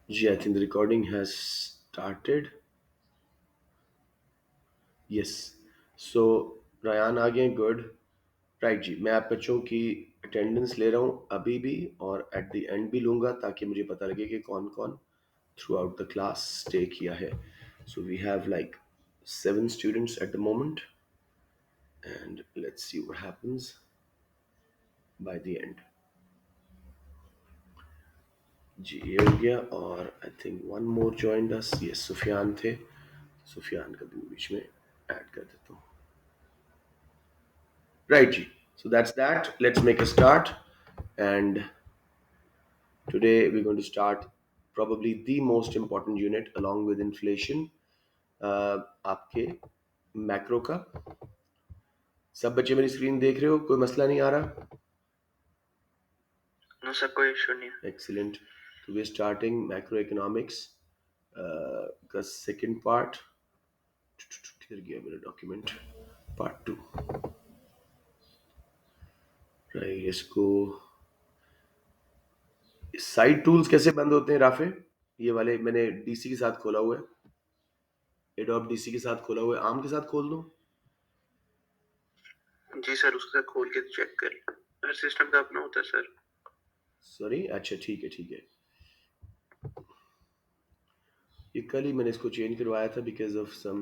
Ji, I think the recording has started. Yes. So Rayan आ गए, good. Right जी, मैं आप बच्चों की अटेंडेंस ले रहा हूँ अभी भी, और एट द एंड भी लूँगा, ताकि मुझे पता लगे कि कौन कौन throughout the class stay किया है। So we have like 7 students at the moment, and let's see what happens by the end. जी, ये हो गया, और I think one more joined us. ये सुफियान थे, सुफियान का भी बीच में ऐड कर देता हूँ। Right, Ji. So that's that. Let's make a start. And today we're going to start probably the most important unit along with inflation. आपके मैक्रो का। सब बच्चे मेरी स्क्रीन देख रहे हो? कोई मसला नहीं आ रहा? नो सर, कोई इशू नहीं है। Excellent. So we're starting macroeconomics का second part. किधर गया मेरा डॉक्यूमेंट? पार्ट 2। राइट, इसको साइड टूल्स कैसे बंद होते हैं राफे? ये वाले मैंने डीसी के साथ खोला हुआ है, एडोब डीसी के साथ खोला हुआ है। आम के साथ खोल दूं? जी सर, उसका खोल के चेक कर। हर सिस्टम का अपना होता है सर। सॉरी, अच्छा ठीक है ठीक है। ये कल ही मैंने इसको चेंज करवाया था because of some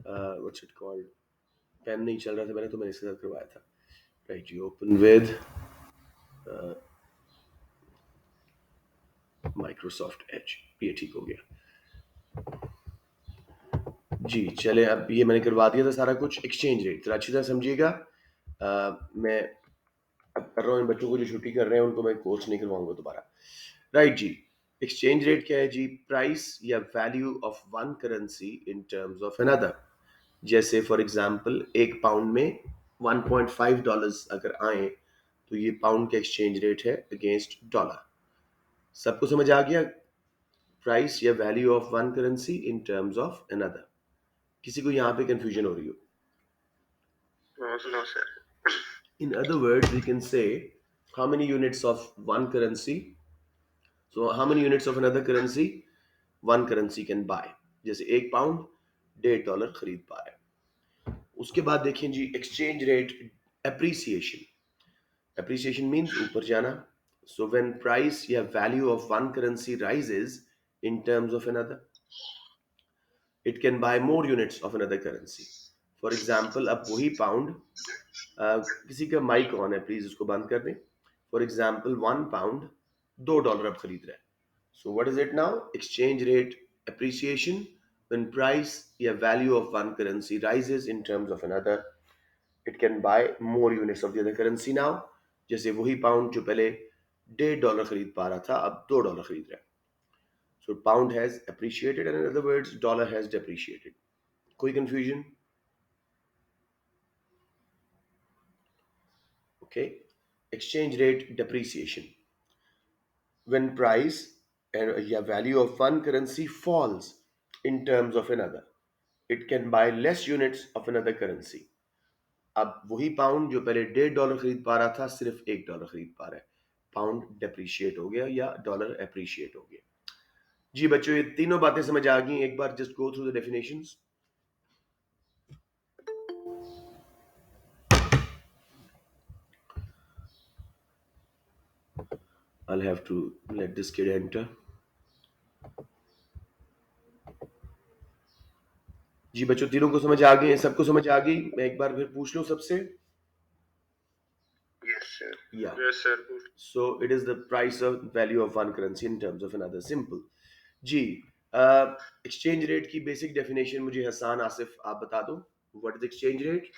what's it called, pen नहीं चल रहा था मैंने, तो मैंने इसके साथ करवाया था। राइट जी, ओपन विद माइक्रोसॉफ्ट एज, ये ठीक हो गया जी। चले, अब ये मैंने करवा दिया था सारा कुछ। एक्सचेंज रेट जरा अच्छी तरह समझिएगा। मैं अब कर रहा हूँ इन बच्चों को जो छुट्टी कर रहे हैं उनको मैं कोर्स नहीं करवाऊंगा दोबारा। राइट जी, एक्सचेंज रेट क्या है जी? प्राइस या value of one currency in terms of another. जैसे फॉर एग्जांपल, एक पाउंड में $1.5 अगर आए, तो ये पाउंड का एक्सचेंज रेट है अगेंस्ट डॉलर। सबको समझ आ गया? प्राइस या value of one currency in terms of another. किसी को यहाँ पे कंफ्यूजन हो रही हो? No sir. In other words, we can say how many units of one currency, so how many units of another currency one currency can buy। जैसे एक pound $1.5 खरीद पा रहे हैं। उसके बाद देखें जी, exchange rate appreciation. Appreciation means ऊपर जाना। सो व्हेन प्राइस या value of one currency rises in terms of another, it can buy more units of another currency. For example, अब वही पाउंड, किसी का माइक ऑन है, प्लीज उसको बंद कर दें। फॉर एग्जाम्पल, वन पाउंड $2 अब खरीद रहा है। So what is it now? Exchange rate appreciation. when price या value of one currency rises in terms of another, it can buy more units of the other currency now। जैसे वही pound जो पहले $1.5 खरीद पा रहा था, अब $2 खरीद रहा है। So pound has appreciated, and in other words, dollar has depreciated। कोई confusion? Okay, exchange rate depreciation, when price and yeah, value of one currency falls in terms of another, it can buy less units of another currency। अब वही pound जो पहले $1.5 खरीद पा रहा था, सिर्फ $1 खरीद पा रहा है। पाउंड डेप्रिशिएट हो गया या डॉलर एप्रिशिएट हो गया। जी बच्चों, ये तीनों बातें समझ आ गई? एक बार just go through the definitions. I'll have to let this kid enter। जी बच्चों, तीनों को समझ आ गई? सबको समझ आ गई? मैं एक बार फिर पूछ लूं सबसे। Yes sir. Yeah. Yes sir. So it is the price of value of one currency in terms of another। Simple। जी, एक्सचेंज रेट की बेसिक डेफिनेशन मुझे हसान आसिफ आप बता दो। What is exchange rate?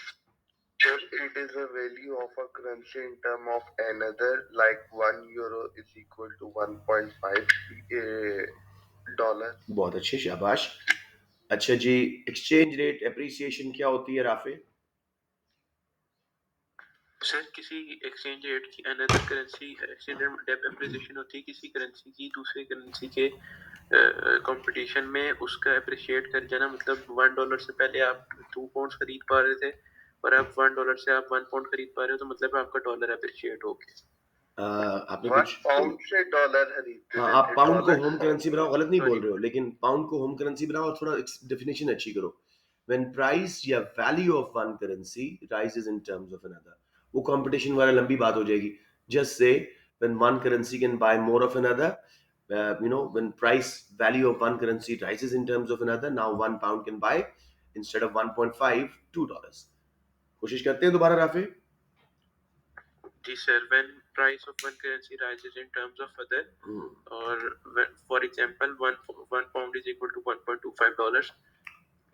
Sir, it is a value of a currency in term of another, like €1 is equal to 1.5 dollar। बहुत अच्छे, शाबाश। अच्छा जी, एक्सचेंज रेट एप्रिसिएशन क्या होती है राफे? सर, किसी एक्सचेंज रेट की another currency exchange rate appreciation होती है किसी करेंसी की दूसरी करेंसी के कंपटीशन में उसका अप्रिशिएट कर जाना। मतलब $1 से पहले आप 2 पाउंड खरीद पा रहे थे, और अब $1 से आप 1 पाउंड खरीद पा रहे हो, तो मतलब आपका डॉलर अप्रिशिएट हो गया। आपने वन कुछ पाउंड से डॉलर हाँ, आप रिप्रेजेंटेड पाउंड को डॉलर होम करेंसी बनाओ, गलत नहीं बोल सॉरी रहे हो, लेकिन पाउंड को होम करेंसी बनाओ और थोड़ा डेफिनेशन अच्छी करो। व्हेन प्राइस या value of one currency rises in terms of another, वो कंपटीशन वाला लंबी बात हो जाएगी। Just say when one currency can buy more of another, when price value of one currency rises in terms of another, now one pound can buy instead of 1.5 $2। कोशिश करते हैं दोबारा राफे। जी sir, when price of one currency rises in terms of other, और for example one one pound is equal to $1.25।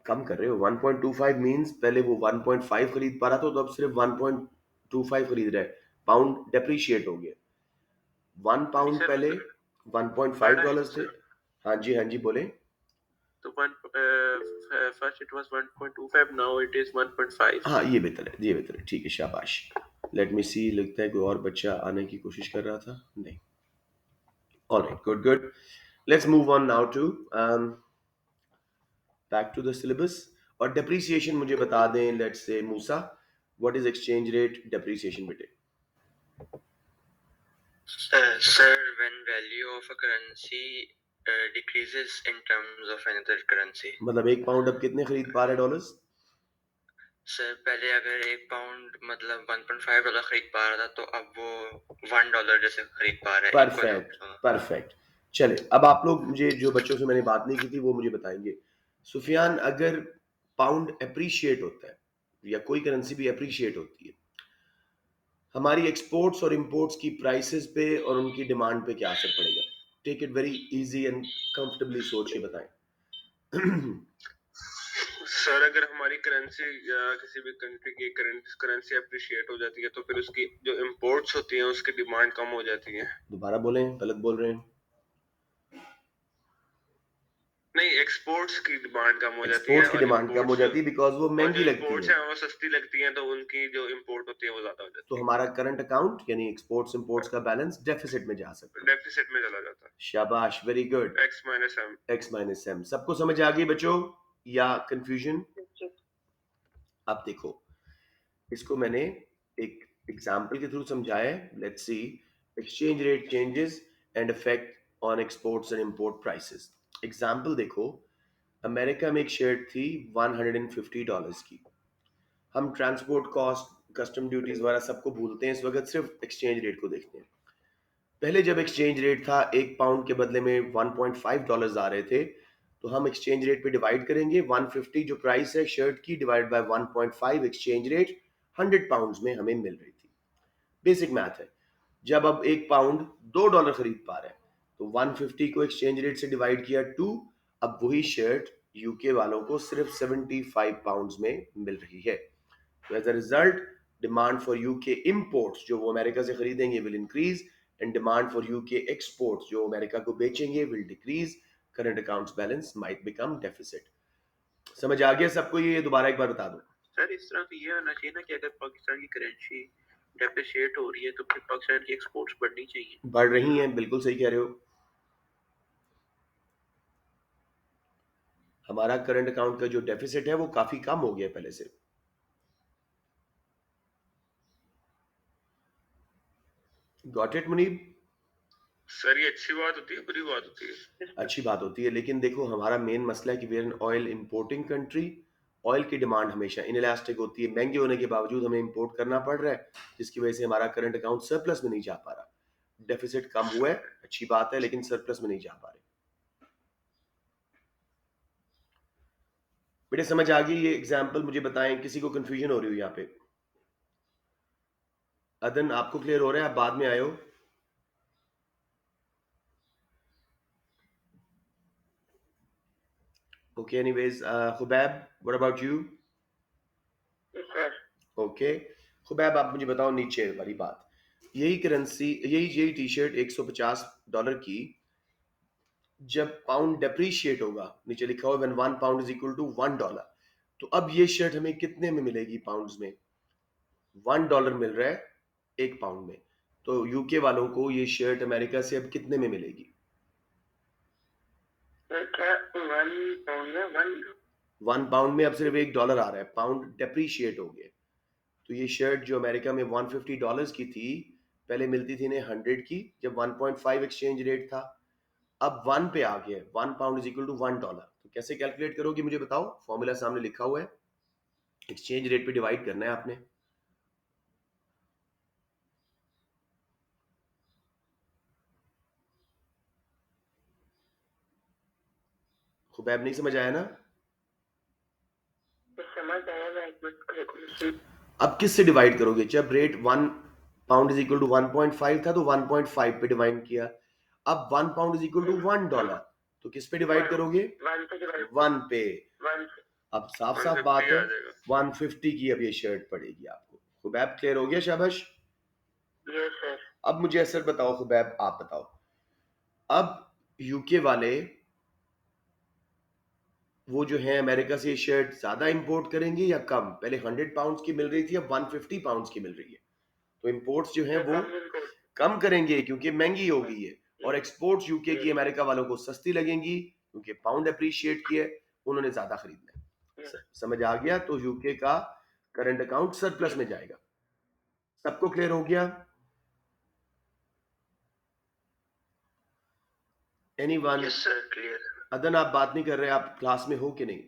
कम कर रहे हो। 1.25 मींस पहले वो 1.5 खरीद पा रहा था, तो अब सिर्फ 1.25 खरीद रहा है। पाउंड डेप्रिशिएट हो गया। 1 नहीं पाउंड सर, पहले मतलब 1.5 बढ़ा है ना डॉलर्स थे। सर। हाँ जी, हाँ जी, बोले। तो one first it was 1.25, now it is 1.5। हाँ, ये बेहतर है, ये बेहतर है। ठीक है, शाबाश। लेट मी सी, लगता है कोई और बच्चा आने की कोशिश कर रहा था। नहीं। Alright, good good. Let's move on now to back to the syllabus. और डेप्रिसिएशन मुझे बता दें, let's say Musa, what is exchange rate depreciation बेटे? Sir, when value of a currency decreases in terms of another currency. मतलब 1 pound अब कितने खरीद पा रहे डॉलर्स? सर, पहले अगर 1 पाउंड मतलब $1.5 खरीद पा रहा था, तो अब वो $1 जैसे खरीद पा रहा है, इक्वल परफेक्ट, हो। परफेक्ट। चले, अब आप लोग मुझे, जो बच्चों से मैंने बात नहीं की थी, वो मुझे बताएंगे। सुफियान, अगर पाउंड अप्रिशिएट होता है या कोई करेंसी भी अप्रिशिएट होती है, हमारी एक्सपोर्ट्स और इंपोर्ट्स की प्राइसेस पे और उनकी डिमांड पे क्या असर पड़ेगा? Take it very easy and comfortably सोच के बताएं। सर, अगर हमारी करेंसी या किसी भी कंट्री की करेंसी अप्रिशिएट हो जाती है, तो फिर उसकी जो इंपोर्ट्स होती हैं उसकी डिमांड कम हो जाती है। दोबारा बोलें, गलत बोल रहे हैं। नहीं, एक्सपोर्ट्स की डिमांड कम हो जाती है, एक्सपोर्ट्स की और डिमांड कम हो इंपोर्ट्स जाती है बिकॉज वो और महंगी जो लगती इंपोर्ट्स है। हैं वो सस्ती लगती हैं, तो उनकी जो इंपोर्ट होती है वो ज्यादा हो तो जाती है, हमारा करंट अकाउंट यानी एक्सपोर्ट्स इंपोर्ट्स का बैलेंस डेफिसिट में जा सकता है। डेफिसिट में चला जाता शाबाश, वेरी गुड। है। X minus M. X minus M. सबको समझ आ गई बच्चों, या कंफ्यूजन? अब देखो, इसको मैंने एक एग्जाम्पल के थ्रू समझाया है। Let's see exchange rate changes and effect on exports and import prices. Example देखो, अमेरिका में एक शर्ट थी $150 की। हम ट्रांसपोर्ट कॉस्ट, कस्टम ड्यूटीज वगैरह सबको भूलते हैं, इस वक्त सिर्फ एक्सचेंज रेट को देखते हैं। पहले जब एक्सचेंज रेट था, 1 पाउंड के बदले में $1.5 आ रहे थे, तो हम एक्सचेंज रेट पे डिवाइड करेंगे। 150 जो प्राइस है शर्ट की, divide by 1.5 exchange rate, 100 pounds में हमें मिल रही थी। बेसिक मैथ है। जब अब 1 पाउंड $2 खरीद पा रहे हैं, तो 150 को एक्सचेंज रेट से डिवाइड किया 2, अब वही शर्ट यूके वालों को सिर्फ 75 पाउंड्स में मिल रही है। तो as a result, demand for UK imports जो वो अमेरिका से खरीदेंगे will increase, and demand for UK exports जो अमेरिका को बेचेंगे will decrease. Current accounts balance might become deficit. समझ आ गया सबको? ये दोबारा एक बार बता दो। सर, इस तरह तो ये होना चाहिए ना कि अगर पाकिस्तान की करेंसी डेप्रिशिएट हो रही है, तो फिर पाकिस्तान की एक्सपोर्ट्स बढ़नी चाहिए। बढ़ रही हैं, बिल्कुल सही कह रहे हो। हमारा करंट अकाउंट का जो डेफिसिट है वो काफी कम हो गया पहले से। Got it Munib? सर, ये अच्छी बात होती है, बुरी बात होती है? अच्छी बात होती है, लेकिन देखो हमारा मेन मसला है कि we are an oil importing country. Oil की डिमांड हमेशा इनइलास्टिक होती है, महंगे होने के बावजूद हमें इंपोर्ट करना पड़ रहा है, जिसकी वजह से हमारा करंट अकाउंट सरप्लस में नहीं जा पा रहा। डेफिसिट कम हुआ है, अच्छी बात है, लेकिन सरप्लस में नहीं जा पा रहे। बेटे समझ आ गई ये एग्जाम्पल? मुझे बताएं, किसी को कंफ्यूजन हो रही हो यहाँ पे? अदन, आपको क्लियर हो रहा है? आप बाद में आए हो। Okay, anyways, Khubaib, what about you? Okay, Khubaib आप मुझे बताओ, नीचे वाली बात, यही करेंसी, यही टी शर्ट $150 की, जब पाउंड डेप्रीशिएट होगा, नीचे लिखा हुआ when 1 pound is equal to $1, तो अब ये शर्ट हमें कितने में मिलेगी पाउंड्स में? $1 मिल रहा है 1 पाउंड में, तो यूके वालों को ये शर्ट अमेरिका से अब कितने में मिलेगी? क्या 1 पाउंड में 1 पाउंड में अब सिर्फ $1 आ रहा है, पाउंड डेप्रीशिएट हो गया। तो ये शर्ट जो अमेरिका में $150 की थी, पहले मिलती थी इन्हें 100 की, जब 1.5 एक्सचेंज रेट था, अब 1 पे आ गया। 1 पाउंड इज इक्वल टू $1। तो कैसे कैलकुलेट करोगे मुझे बताओ? फॉर्मूला सामने लिखा हुआ है, एक्सचेंज रेट पे डिवाइड करना है आपने। खुबैब नहीं समझ आया ना? समझ आया, मैं एक मिनट कैलकुलेशन। अब किससे डिवाइड करोगे? जब rate 1 pound is equal to 1.5 था तो 1.5 पे डिवाइड किया। अब 1 पाउंड इज इक्वल टू $1, तो किस पे डिवाइड करोगे? 1 पे। अब साफ साफ बात है, 150 की अब ये शर्ट पड़ेगी आपको। खुबैब क्लियर हो गया? शाबाश। Yes sir. अब मुझे असर बताओ खुबैब, आप बताओ, अब यूके वाले वो जो है अमेरिका से ये शर्ट ज्यादा इंपोर्ट करेंगे या कम? पहले 100 पाउंड्स की मिल रही थी, अब 150 पाउंड्स की मिल रही है। तो इंपोर्ट्स जो है वो कम करेंगे क्योंकि महंगी हो गई है, और एक्सपोर्ट्स यूके की अमेरिका वालों को सस्ती लगेंगी क्योंकि पाउंड अप्रिशिएट किया है, उन्होंने ज्यादा खरीदना है। समझ आ गया? तो यूके का करंट अकाउंट सरप्लस में जाएगा। सबको क्लियर हो गया? एनीवन? Yes sir, clear. अदन आप बात नहीं कर रहे, आप क्लास में हो कि नहीं?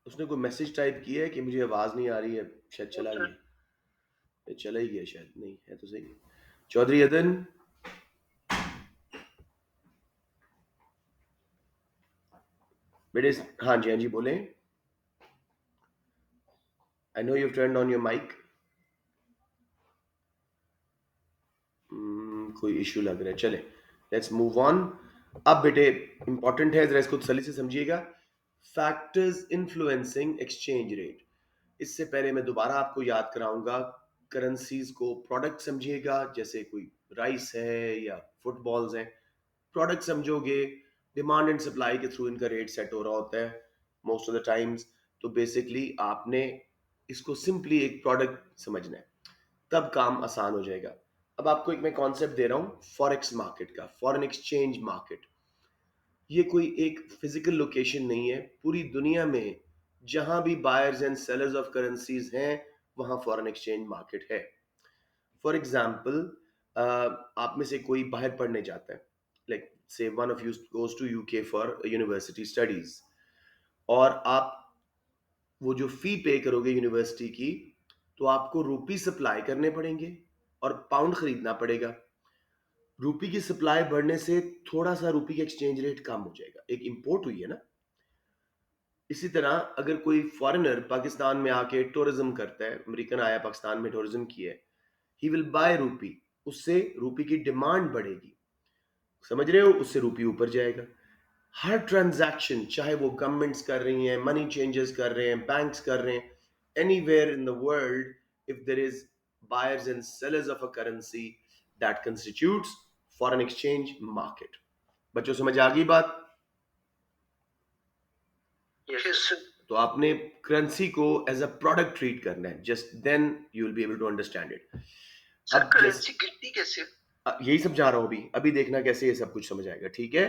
उसने कोई मैसेज टाइप किया है कि मुझे आवाज नहीं आ रही है, शायद चला गया। ये चला ही गया शायद, नहीं है तो सही। चौधरी अदन, बेटे हाँ जी, हाँ जी बोलें। I know you turn on your mic. कोई इश्यू लग रहा है, चले लेट्स मूव ऑन। अब बेटे इंपॉर्टेंट है, जरा इसको तसल्ली से समझिएगा। Factors influencing exchange rate. इससे पहले मैं दोबारा आपको याद कराऊंगा, करेंसीज को प्रोडक्ट समझिएगा, जैसे कोई राइस है या फुटबॉल्स हैं। प्रोडक्ट समझोगे, डिमांड एंड सप्लाई के थ्रू इनका रेट सेट हो रहा होता है मोस्ट ऑफ द टाइम्स। तो बेसिकली आपने इसको सिंपली एक प्रोडक्ट समझना है, तब काम आसान हो जाएगा। अब आपको एक मैं कॉन्सेप्ट दे रहा हूँ फॉरेक्स मार्केट का, फॉरेन एक्सचेंज मार्केट। ये कोई एक फिजिकल लोकेशन नहीं है, पूरी दुनिया में जहां भी buyers and sellers of currencies हैं वहां फॉरेन एक्सचेंज मार्केट है। फॉर एग्जाम्पल, आप में से कोई बाहर पढ़ने जाता है, like say one of you goes to UK for university studies, और आप वो जो फी पे करोगे यूनिवर्सिटी की, तो आपको रुपी सप्लाई करने पड़ेंगे और पाउंड खरीदना पड़ेगा। रुपी की सप्लाई बढ़ने से थोड़ा सा रुपी का एक्सचेंज रेट कम हो जाएगा, एक इंपोर्ट हुई है ना। इसी तरह अगर कोई फॉरेनर पाकिस्तान में आके टूरिज्म करता है, अमेरिकन आया पाकिस्तान में टूरिज्म किया है, ही विल बाय रूपी, उससे रूपी की डिमांड बढ़ेगी, समझ रहे हो? उससे रूपी ऊपर जाएगा। हर ट्रांजैक्शन, चाहे वो गवर्नमेंट्स कर रही हैं, मनी चेंजेस कर रहे हैं, बैंक्स कर रहे हैं, anywhere in the world, if there is buyers and sellers of a currency, that constitutes foreign exchange market. बच्चों समझ आ गई बात? यस। तो आपने करेंसी को एज अ प्रोडक्ट ट्रीट करना है, just then you will be able to understand it. अब करेंसी गिरती कैसे? यही समझा रहा हूं, अभी अभी देखना कैसे ये सब कुछ समझ आएगा, ठीक है?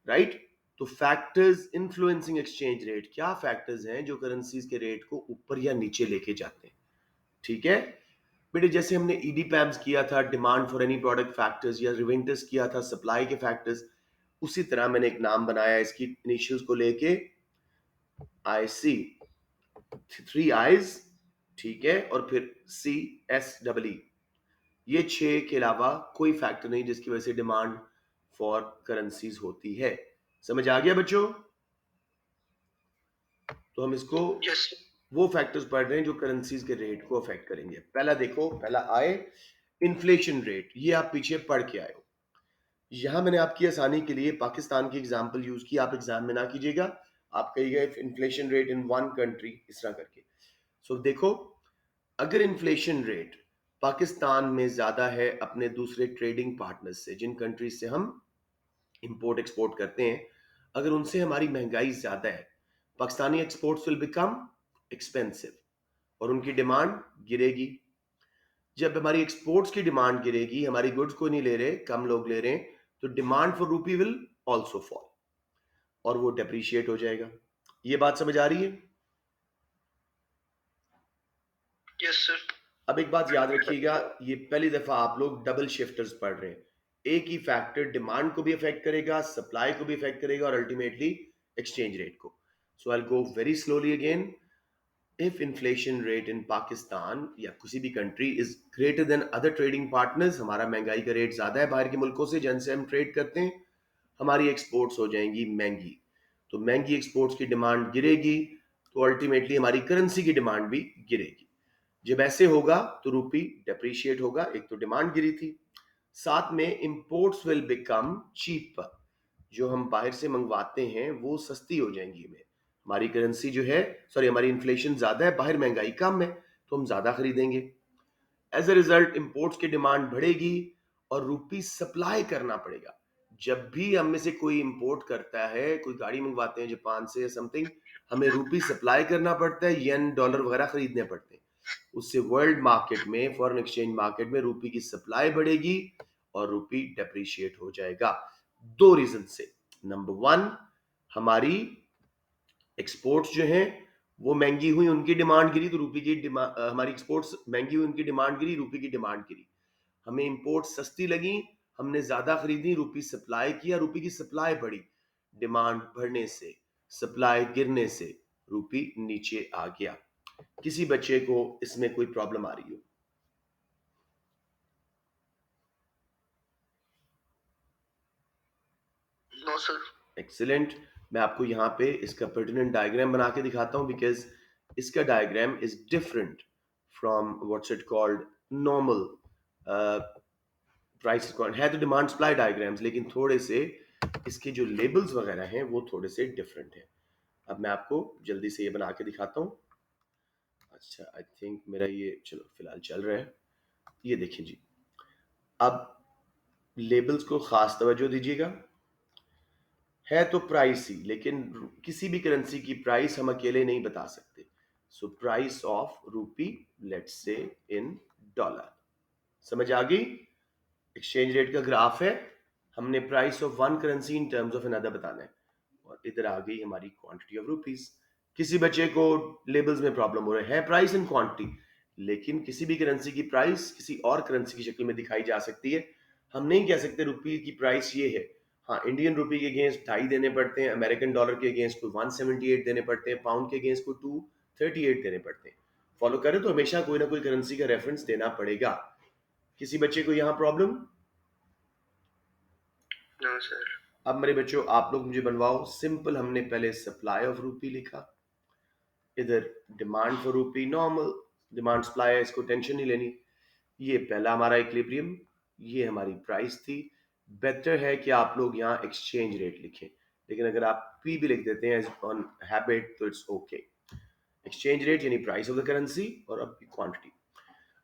राइट? तो फैक्टर्स इन्फ्लुएंसिंग एक्सचेंज रेट, क्या फैक्टर्स हैं जो करेंसीज के रेट को ऊपर या नीचे लेके जाते हैं? ठीक है बेटे, जैसे हमने ईडी पैम्स किया था demand for any product factors, या रिवेंटस किया था सप्लाई के फैक्टर्स, उसी तरह मैंने एक नाम बनाया इसकी इनिशियल्स को लेके, आई सी, 3 आईज, ठीक है, और फिर सी एस डबल ई। ये 6 के अलावा कोई फैक्टर नहीं जिसकी वजह से डिमांड फॉर करेंसीज होती है। समझ आ गया बच्चों? तो हम इसको यस। वो फैक्टर्स पढ़ रहे हैं जो करेंसीज के रेट को अफेक्ट करेंगे। पहला देखो, पहला आए इन्फ्लेशन रेट, ये आप पीछे पढ़ के आए हो। यहां मैंने आपकी आसानी के लिए पाकिस्तान की एग्जांपल यूज की, आप एग्जाम में ना कीजिएगा, आप कहिएगा inflation rate in one country, इस तरह करके। सो देखो, अगर इन्फ्लेशन रेट पाकिस्तान में ज्यादा है अपने दूसरे ट्रेडिंग पार्टनर्स से, जिन कंट्रीज से हम इंपोर्ट एक्सपोर्ट करते हैं, अगर उनसे हमारी महंगाई ज्यादा है, Pakistani exports will become expensive और उनकी डिमांड गिरेगी। जब हमारी एक्सपोर्ट्स की डिमांड गिरेगी, हमारी गुड्स को नहीं ले रहे, कम लोग ले रहे हैं, तो डिमांड फॉर रूपी विल ऑल्सो फॉल और वो डेप्रिशिएट हो जाएगा। ये बात समझ आ रही है? Yes sir. अब एक बात याद रखिएगा, ये पहली दफा आप लोग डबल शिफ्टर्स पढ़ रहे हैं। एक ही फैक्टर डिमांड को भी अफेक्ट करेगा, सप्लाई को भी अफेक्ट करेगा और अल्टीमेटली एक्सचेंज रेट को। So I go very slowly again. If inflation rate in Pakistan या किसी भी country is greater than other trading partners, हमारा महंगाई का रेट ज्यादा है बाहर के मुल्कों से जिनसे हम ट्रेड करते हैं, हमारी एक्सपोर्ट्स हो जाएंगी महंगी। तो महंगी एक्सपोर्ट्स की डिमांड गिरेगी, तो अल्टीमेटली हमारी करेंसी की डिमांड भी गिरेगी। जब ऐसे होगा तो रूपी डेप्रिशिएट होगा, एक तो डिमांड गिरी थी, साथ में इंपोर्ट्स विल बिकम चीपर। जो हम बाहर से मंगवाते हैं वो सस्ती हो जाएंगी हमें। हमारी करेंसी जो है, सॉरी हमारी इन्फ्लेशन ज्यादा है, बाहर महंगाई कम है, तो हम ज्यादा खरीदेंगे। एज अ रिजल्ट इंपोर्ट्स की डिमांड बढ़ेगी और रूपी सप्लाई करना पड़ेगा। जब भी हम में से कोई इंपोर्ट करता है, कोई गाड़ी मंगवाते हैं जापान से या समथिंग, हमें रूपी सप्लाई करना पड़ता है, येन डॉलर वगैरह खरीदने पड़ते हैं। उससे वर्ल्ड मार्केट में, फॉरेन एक्सचेंज मार्केट में रूपी की सप्लाई बढ़ेगी और रूपी डेप्रिशिएट हो जाएगा। दो रीजन से। नंबर वन, हमारी एक्सपोर्ट्स जो हैं वो महंगी हुई, उनकी डिमांड गिरी तो रूपी की डिमांड, हमारी एक्सपोर्ट्स महंगी हुई, उनकी डिमांड गिरी, रूपी की डिमांड गिरी। हमें इंपोर्ट सस्ती लगी, हमने ज्यादा खरीदी, रूपी सप्लाई किया, रूपी की सप्लाई बढ़ी। डिमांड बढ़ने से, सप्लाई गिरने से रूपी नीचे आ गया। किसी बच्चे को इसमें कोई प्रॉब्लम आ रही हो? No sir. एक्सीलेंट। मैं आपको यहाँ पे इसका पर्टिनेंट डायग्राम बना के दिखाता हूँ, बिकॉज इसका diagram is different from what's it called normal price. है तो डिमांड सप्लाई डायग्राम्स, लेकिन थोड़े से इसके जो लेबल्स वगैरह हैं वो थोड़े से डिफरेंट हैं। अब मैं आपको जल्दी से ये बना के दिखाता हूँ। अच्छा, आई थिंक मेरा ये चलो फिलहाल चल रहा है। ये देखिए जी, अब लेबल्स को खास तवज्जो दीजिएगा। है तो प्राइस ही, लेकिन किसी भी करेंसी की प्राइस हम अकेले नहीं बता सकते। सो प्राइस ऑफ रूपी, लेट्स से इन डॉलर। समझ आ गई? एक्सचेंज रेट का ग्राफ है, हमने price of one currency in terms of another बताना है, और इधर आ गई हमारी क्वांटिटी ऑफ रुपीस। किसी बच्चे को लेबल्स में प्रॉब्लम हो रहा है प्राइस एंड क्वांटिटी, लेकिन किसी भी करेंसी की प्राइस किसी और करेंसी की शक्ल में दिखाई जा सकती है। हम नहीं कह सकते रुपये की प्राइस ये है। हाँ, इंडियन रुपये के अगेंस्ट 2.5 देने पड़ते हैं, अमेरिकन डॉलर के अगेंस्ट को 178 देने पड़ते हैं, पाउंड के अगेंस्ट को 238 देने पड़ते हैं। फॉलो करें तो हमेशा कोई ना कोई करेंसी का रेफरेंस देना पड़ेगा। किसी बच्चे को यहाँ प्रॉब्लम? No sir. अब मेरे बच्चों आप लोग मुझे बनवाओ सिंपल। हमने पहले सप्लाई ऑफ रूपी लिखा, इधर डिमांड फॉर रूपी, नॉर्मल डिमांड सप्लाई है, इसको टेंशन नहीं लेनी। ये पहला हमारा इक्विलिब्रियम, ये हमारी प्राइस थी। बेटर है कि आप लोग यहाँ एक्सचेंज रेट लिखें, लेकिन अगर आप पी भी लिख देते हैं ऑन हैबिट तो इट्स ओके। एक्सचेंज रेट यानी प्राइस ऑफ द करेंसी, और अब क्वांटिटी।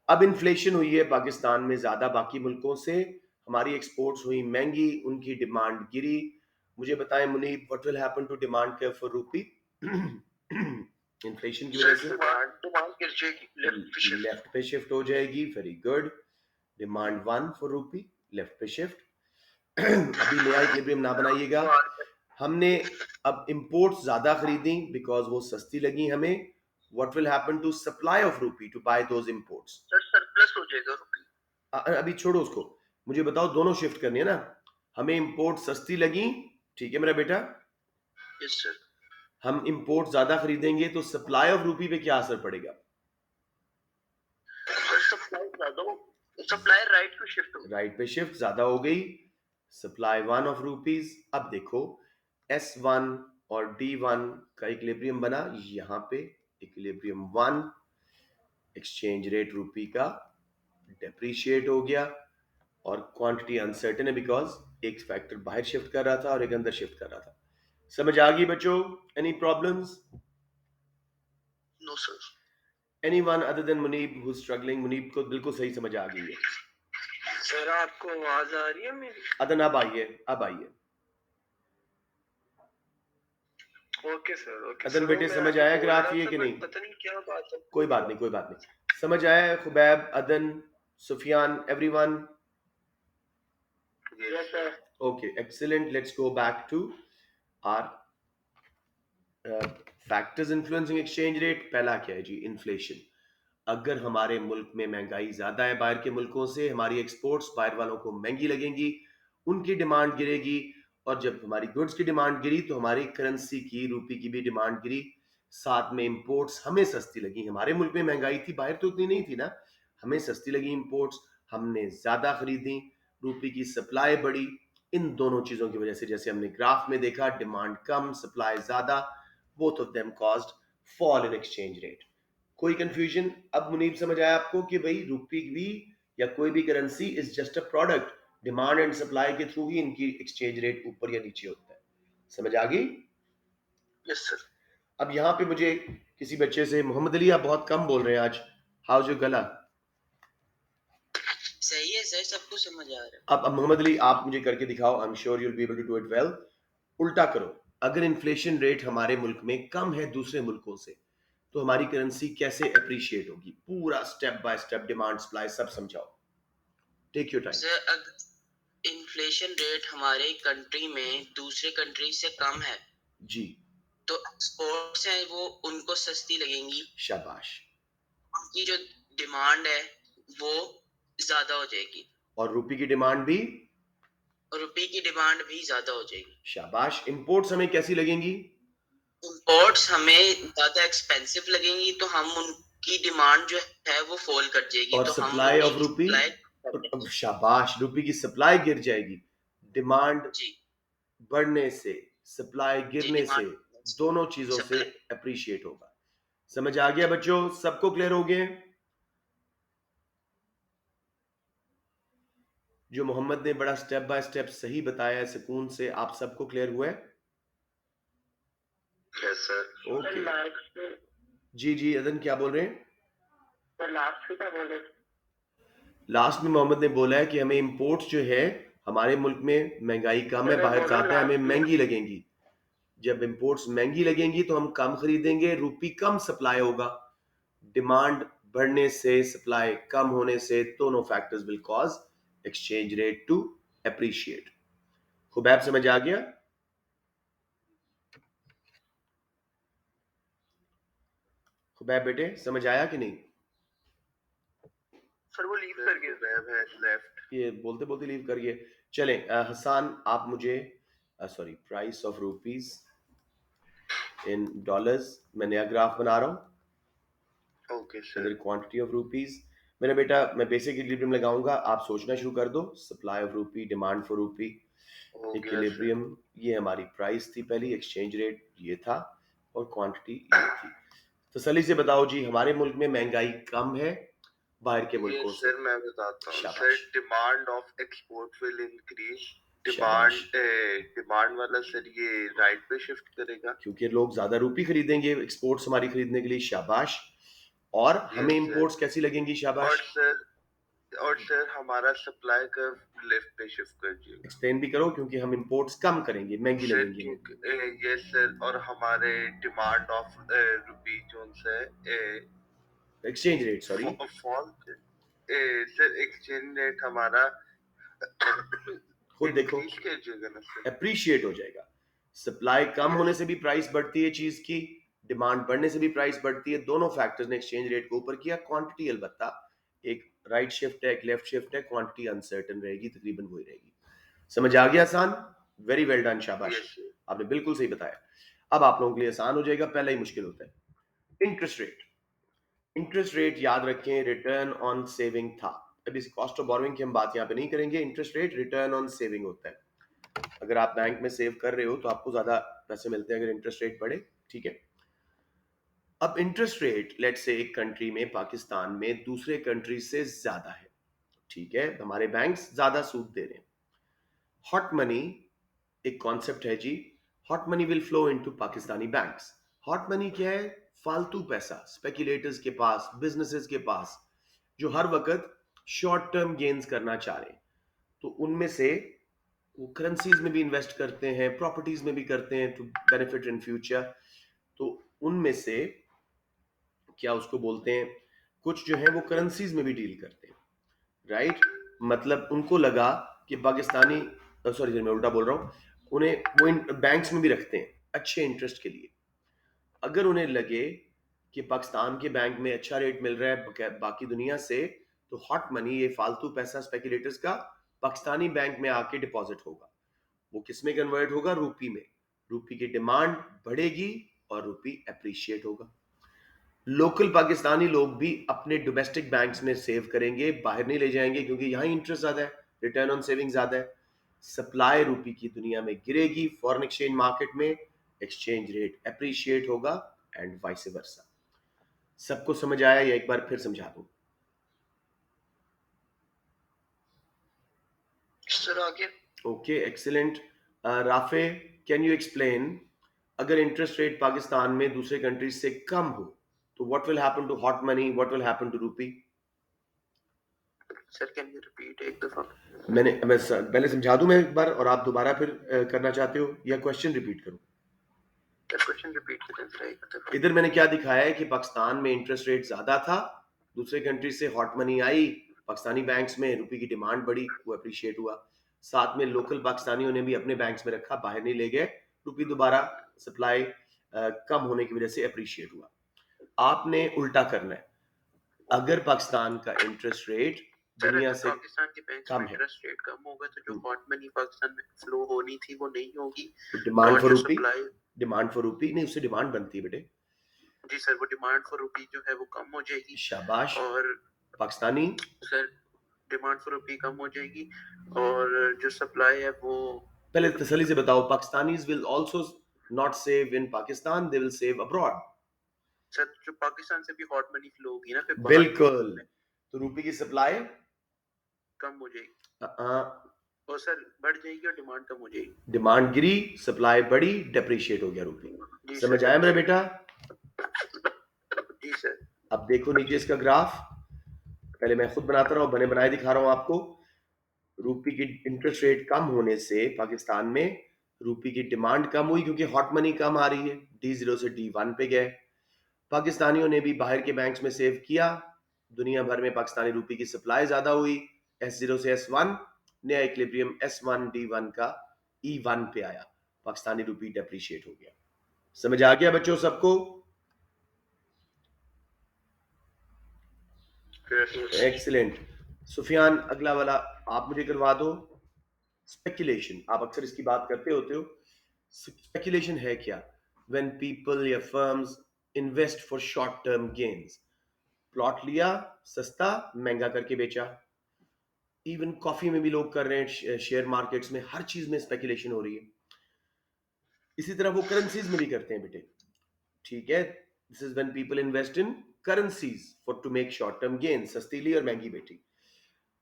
अब इन्फ्लेशन हुई है पाकिस्तान में ज्यादा बाकी मुल्कों से, हमारी एक्सपोर्ट्स हुई महंगी, उनकी डिमांड गिरी। मुझे बताएं Munib, what will happen to demand curve for rupee inflation की वजह से? डिमांड गिर जाएगी, लेफ्ट पे शिफ्ट हो जाएगी। Very good. डिमांड 1 फॉर रूपी, लेफ्ट पे शिफ्ट। अभी नया इक्विलिब्रियम ना बनाइएगा। हमने अब इंपोर्ट्स ज्यादा खरीदी बिकॉज वो सस्ती लगी हमें। What will happen to supply of rupee to buy those imports? Sir surplus हो जाएगा रुपी। अभी छोड़ो उसको, मुझे बताओ, दोनों शिफ्ट करनी है ना। हमें इंपोर्ट सस्ती लगी, ठीक है मेरा बेटा, यस सर। हम इंपोर्ट ज्यादा खरीदेंगे तो सप्लाई ऑफ रूपी पे क्या असर पड़ेगा? सर सप्लाई ज्यादा हो, सप्लाई राइट पे शिफ्ट हो, राइट पे शिफ्ट ज्यादा हो गई। Supply 1 of rupees. अब देखो S1 और D1 का इक्विलिब्रियम बना यहां पे, इक्विलिब्रियम 1, एक्सचेंज रेट रूपी का डेप्रीशिएट हो गया, और क्वांटिटी अनसर्टेन है बिकॉज एक फैक्टर बाहर शिफ्ट कर रहा था और एक अंदर शिफ्ट कर रहा था। समझ आ गई बच्चों? Any problems? No sir. Anyone other than Munib who struggling? Munib को बिल्कुल सही समझ आ गई है। सर आपको आवाज आ रही है मेरी? अदन अब आइए, अब आइए। ओके सर, ओके अदन सर। बेटे मैं समझ आगे आया बोल ग्राफ रहा ये था कि बट नहीं? पता नहीं क्या बात है। कोई बात नहीं, कोई बात नहीं। समझ आया? Khubaib, Adan, Sufiyan, everyone? Yes sir. Okay, excellent. Let's go back to our factors influencing exchange rate, पहला क्या है जी? इन्फ्लेशन। अगर हमारे मुल्क में महंगाई ज्यादा है बाहर के मुल्कों से, हमारी एक्सपोर्ट्स बाहर वालों को महंगी लगेंगी, उनकी डिमांड गिरेगी, और जब हमारी गुड्स की डिमांड गिरी तो हमारी करेंसी की, रुपी की भी डिमांड गिरी। साथ में इंपोर्ट्स हमें सस्ती लगी, हमारे मुल्क में महंगाई थी, बाहर तो उतनी नहीं थी ना, हमें सस्ती लगी इंपोर्ट्स, हमने ज्यादा खरीदी, रुपी की सप्लाई बढ़ी। इन दोनों चीजों की वजह से, जैसे हमने ग्राफ में देखा, डिमांड कम सप्लाई ज्यादा, both of them caused fall in exchange rate. कोई कंफ्यूजन? अब मुनीब समझ आया आपको कि भाई रुपी भी या कोई भी currency is just a product, demand and supply के थ्रू ही इनकी एक्सचेंज रेट ऊपर या नीचे होता है। समझ आ गई? Yes sir. अब यहाँ पे मुझे किसी बच्चे से, मोहम्मद अली आप बहुत कम बोल रहे हैं आज, हाउ योर गला? सही है सर, सबको समझ आ रहा है। अब मोहम्मद अली आप मुझे करके दिखाओ, I am sure you will be able to do it well. उल्टा करो, अगर इन्फ्लेशन रेट हमारे मुल्क में कम है दूसरे मुल्कों से, तो हमारी करेंसी कैसे अप्रिशिएट होगी? पूरा step by step, demand supply सब समझाओ, टेक योर टाइम। सर अगर इन्फ्लेशन रेट हमारे कंट्री में दूसरे कंट्री से कम है जी, तो एक्सपोर्ट्स हैं वो उनको सस्ती लगेंगी, शाबाश। उनकी जो डिमांड है वो ज्यादा हो जाएगी, और रुपी की डिमांड भी, और रुपये की डिमांड भी ज्यादा हो जाएगी। शाबाश। इंपोर्ट्स हमें कैसी लगेंगी? इंपोर्ट्स हमें ज्यादा एक्सपेंसिव लगेंगी, तो हम उनकी डिमांड जो है वो फॉल कर जाएगी, और तो हम सप्लाई ऑफ उनकी रुपी, सप्लाई शाबाश, रुपी की सप्लाई गिर जाएगी, डिमांड जी बढ़ने से, सप्लाई जी गिरने से, डिमांड दोनों चीजों से सप्लाई। अप्रिशिएट होगा। समझ आ गया बच्चों? सबको क्लियर हो गए? जो मोहम्मद ने बड़ा स्टेप बाय स्टेप सही बताया है सुकून से, आप सबको क्लियर हुआ है? Yes sir. ओके। जी जी, अदन क्या बोल रहे हैं? सर लास्ट में क्या बोल रहे थे? लास्ट में मोहम्मद ने बोला है कि हमें इंपोर्ट्स जो है, हमारे मुल्क में महंगाई कम है, बाहर ज्यादा है, हमें महंगी लगेंगी। जब इंपोर्ट्स महंगी लगेंगी तो हम कम खरीदेंगे, रुपी कम सप्लाई होगा, डिमांड बढ़ने से, सप्लाई कम होने से, दोनों factors will cause exchange rate to appreciate. Khubaib समझ आ गया? खुबैब बेटे समझ आया कि नहीं? सर वो लीव कर गया, वेब हैज लेफ्ट। ये बोलते बोलते लीव करिए। चलें, हसान आप मुझे, sorry, price of rupees in dollars, मैं नया ग्राफ बना रहा हूं। ओके अगर सर। क्वांटिटी ऑफ रुपीज, मेरा बेटा मैं बेसिक इक्विलिब्रियम लगाऊंगा, आप सोचना शुरू कर दो। Supply of rupee, demand for rupee, हो गया सर। इक्विलिब्रियम, ये हमारी प्राइस थी पहली, एक्सचेंज रेट ये था, और क्वांटिटी ये थी। तसल्ली से बताओ जी, हमारे मुल्क में महंगाई कम है बाहर के ये मुल्कों से? सर मैं बताता हूँ सर, शाबाश, demand of export will increase. Demand शाबाश। डिमांड वाला सर ये राइट पे शिफ्ट करेगा। क्योंकि लोग ज्यादा रुपी खरीदेंगे एक्सपोर्ट्स हमारी खरीदने के लिए, शाबाश। और हमें यस सर। इंपोर्ट्स कैसी लगेंगी? और शाबाश। सर हमारा सप्लाई कर्व लेफ्ट पे शिफ्ट कर जाएगा। एक्सप्लेन भी करो, क्योंकि हम इंपोर्ट्स कम करेंगे, महंगी सर लगेंगी हमें। क्योंकि यस सर, और हमारे डिमांड ऑफ रुपी जोन से exchange rate, sorry, fall sir, exchange rate हमारा खुद देखो, इंक्रीज कर जाएगा ना सर। अप्रिशिएट हो जाएगा। सप्लाई कम होने से भी प्राइस बढ़ती है चीज की, डिमांड बढ़ने से भी प्राइस बढ़ती है, दोनों फैक्टर्स ने एक्सचेंज रेट को ऊपर किया। क्वांटिटी अलबत्ता एक राइट शिफ्ट है, एक लेफ्ट शिफ्ट है, क्वांटिटी अनसर्टन रहेगी, तकरीबन वही रहेगी। समझ आ गया आसान? वेरी वेल डन, शाबाश, यस सर। आपने बिल्कुल सही बताया। अब आप लोगों के लिए आसान हो जाएगा, पहला ही मुश्किल होता है, इंटरेस्ट रेट। इंटरेस्ट रेट याद रखें, रिटर्न ऑन सेविंग था। अभी कॉस्ट ऑफ बोरोइंग की हम बात यहाँ पे नहीं करेंगे, interest rate return on saving होता है। अगर आप बैंक में सेव कर रहे हो तो आपको ज्यादा पैसे मिलते हैं अगर इंटरेस्ट रेट बढ़े, ठीक है। अब इंटरेस्ट रेट लेट से एक कंट्री में, पाकिस्तान में, दूसरे कंट्री से ज्यादा है, ठीक है, हमारे बैंक्स ज्यादा सूद दे रहे हैं। हॉट मनी एक कॉन्सेप्ट है जी, hot money will flow into Pakistani banks. Hot money क्या है? फालतू पैसा स्पेकुलेटर्स के पास, बिजनेसेस के पास, जो हर वक्त शॉर्ट टर्म गेन्स करना चाह रहे हैं, तो उनमें से वो करेंसीज में भी इन्वेस्ट करते हैं, प्रॉपर्टीज में भी करते हैं टू बेनिफिट इन फ्यूचर। तो उनमें से क्या उसको बोलते हैं, कुछ जो है वो करेंसीज में भी डील करते हैं, राइट। मतलब उनको लगा कि पाकिस्तानी, सॉरी मैं उल्टा बोल रहा हूँ, उन्हें वो बैंक्स में भी रखते हैं अच्छे इंटरेस्ट के लिए। अगर उन्हें लगे कि पाकिस्तान के बैंक में अच्छा रेट मिल रहा है बाकी दुनिया से, तो हॉट मनी, ये फालतू पैसा स्पेकुलेटर्स का, पाकिस्तानी बैंक में आके डिपॉजिट होगा। वो किस में कन्वर्ट होगा? रूपी में। रूपी की डिमांड बढ़ेगी और रूपी अप्रिशिएट होगा। लोकल पाकिस्तानी लोग भी अपने डोमेस्टिक बैंक्स में सेव करेंगे, बाहर नहीं ले जाएंगे, क्योंकि यहाँ इंटरेस्ट ज्यादा है, रिटर्न ऑन सेविंग ज्यादा है। सप्लाई रूपी की दुनिया में गिरेगी, फॉरेन एक्सचेंज मार्केट में एक्सचेंज रेट अप्रिशिएट होगा एंड वाइस वर्सा। सबको समझ आया या एक बार फिर समझा दूं? सर आगे। Okay, excellent. Rafay, can you explain, अगर इंटरेस्ट रेट पाकिस्तान में दूसरे कंट्रीज से कम हो तो what will happen to hot money, what will happen to rupee? Sir can you repeat एक दफा? मैं पहले समझा दूं मैं एक बार, और आप दोबारा फिर करना चाहते हो या क्वेश्चन रिपीट करूं? क्वेश्चन रिपीट करें सर एक दफा। इधर मैंने क्या दिखाया है कि पाकिस्तान में इंटरेस्ट रेट ज्यादा था, दूसरे कंट्री से hot money I, Pakistani banks में रुपए की डिमांड बढ़ी, वो अप्रिशिएट हुआ। साथ में लोकल पाकिस्तानियों ने भी अपने बैंक्स में रखा, बाहर नहीं ले गए, रुपये दोबारा सप्लाई कम होने की वजह से अप्रिशिएट हुआ। आपने उल्टा करना है, अगर पाकिस्तान का इंटरेस्ट रेट सर दुनिया अगर से पाकिस्तान के बैंक कम में है, इंटरेस्ट रेट कम होगा तो जो हॉट मनी पाकिस्तान में फ्लो होनी थी वो नहीं होगी, तो डिमांड और फॉर जो रुपी, सप्लाई, डिमांड फॉर रुपी नहीं, उससे डिमांड बनती है बेटे। जी सर, वो डिमांड फॉर रुपी जो है वो कम हो जाएगी, शाबाश। और पाकिस्तानी, सर डिमांड फॉर रुपी कम हो जाएगी, और जो सप्लाई है वो, पहले तसल्ली से बताओ, Pakistanis will also not save in Pakistan, they will save abroad. Sir जो पाकिस्तान से भी हॉट मनी फ्लो होगी ना फिर बाहर बिल्कुल, तो रुपए की सप्लाई कम हो जाएगी, और सर बढ़ जाएगी और डिमांड कम हो जाएगी। डिमांड गिरी, सप्लाई बढ़ी, डेप्रिशिएट हो गया रुपी। जी समझ सर। आया मेरा बेटा? जी सर। अब देखो नीचे इसका ग्राफ, पहले मैं खुद बनाता रहा हूं, बने बनाए दिखा रहा हूं आपको। रुपी की इंटरेस्ट रेट कम होने से पाकिस्तान में रुपी की डिमांड कम हुई, क्योंकि हॉट मनी कम आ रही है, D0 से D1 पे गए। पाकिस्तानियों ने भी बाहर के बैंक्स में सेव किया, दुनिया भर में पाकिस्तानी रुपए की सप्लाई ज्यादा हुई, S0 से S1, नया इक्विलिब्रियम S1 D1 का E1 पे आया, पाकिस्तानी रुपी डेप्रिशिएट हो गया। समझ आ गया बच्चों सबको? एक्सीलेंट। सुफियान, अगला वाला आप मुझे करवा दो। स्पेकुलेशन, आप अक्सर इसकी बात करते होते हो। स्पेकुलेशन है क्या? व्हेन पीपल या firms invest for short term gains, plot लिया, सस्ता महंगा करके बेचा। इवन कॉफी में भी लोग कर रहे हैं, शेयर मार्केट्स में, हर चीज में स्पेकुलेशन हो रही है। इसी तरह वो करेंसीज में भी करते हैं बेटे, ठीक है? This is when people invest in currencies for to make short term gain, सस्ती ली और महंगी बेटी।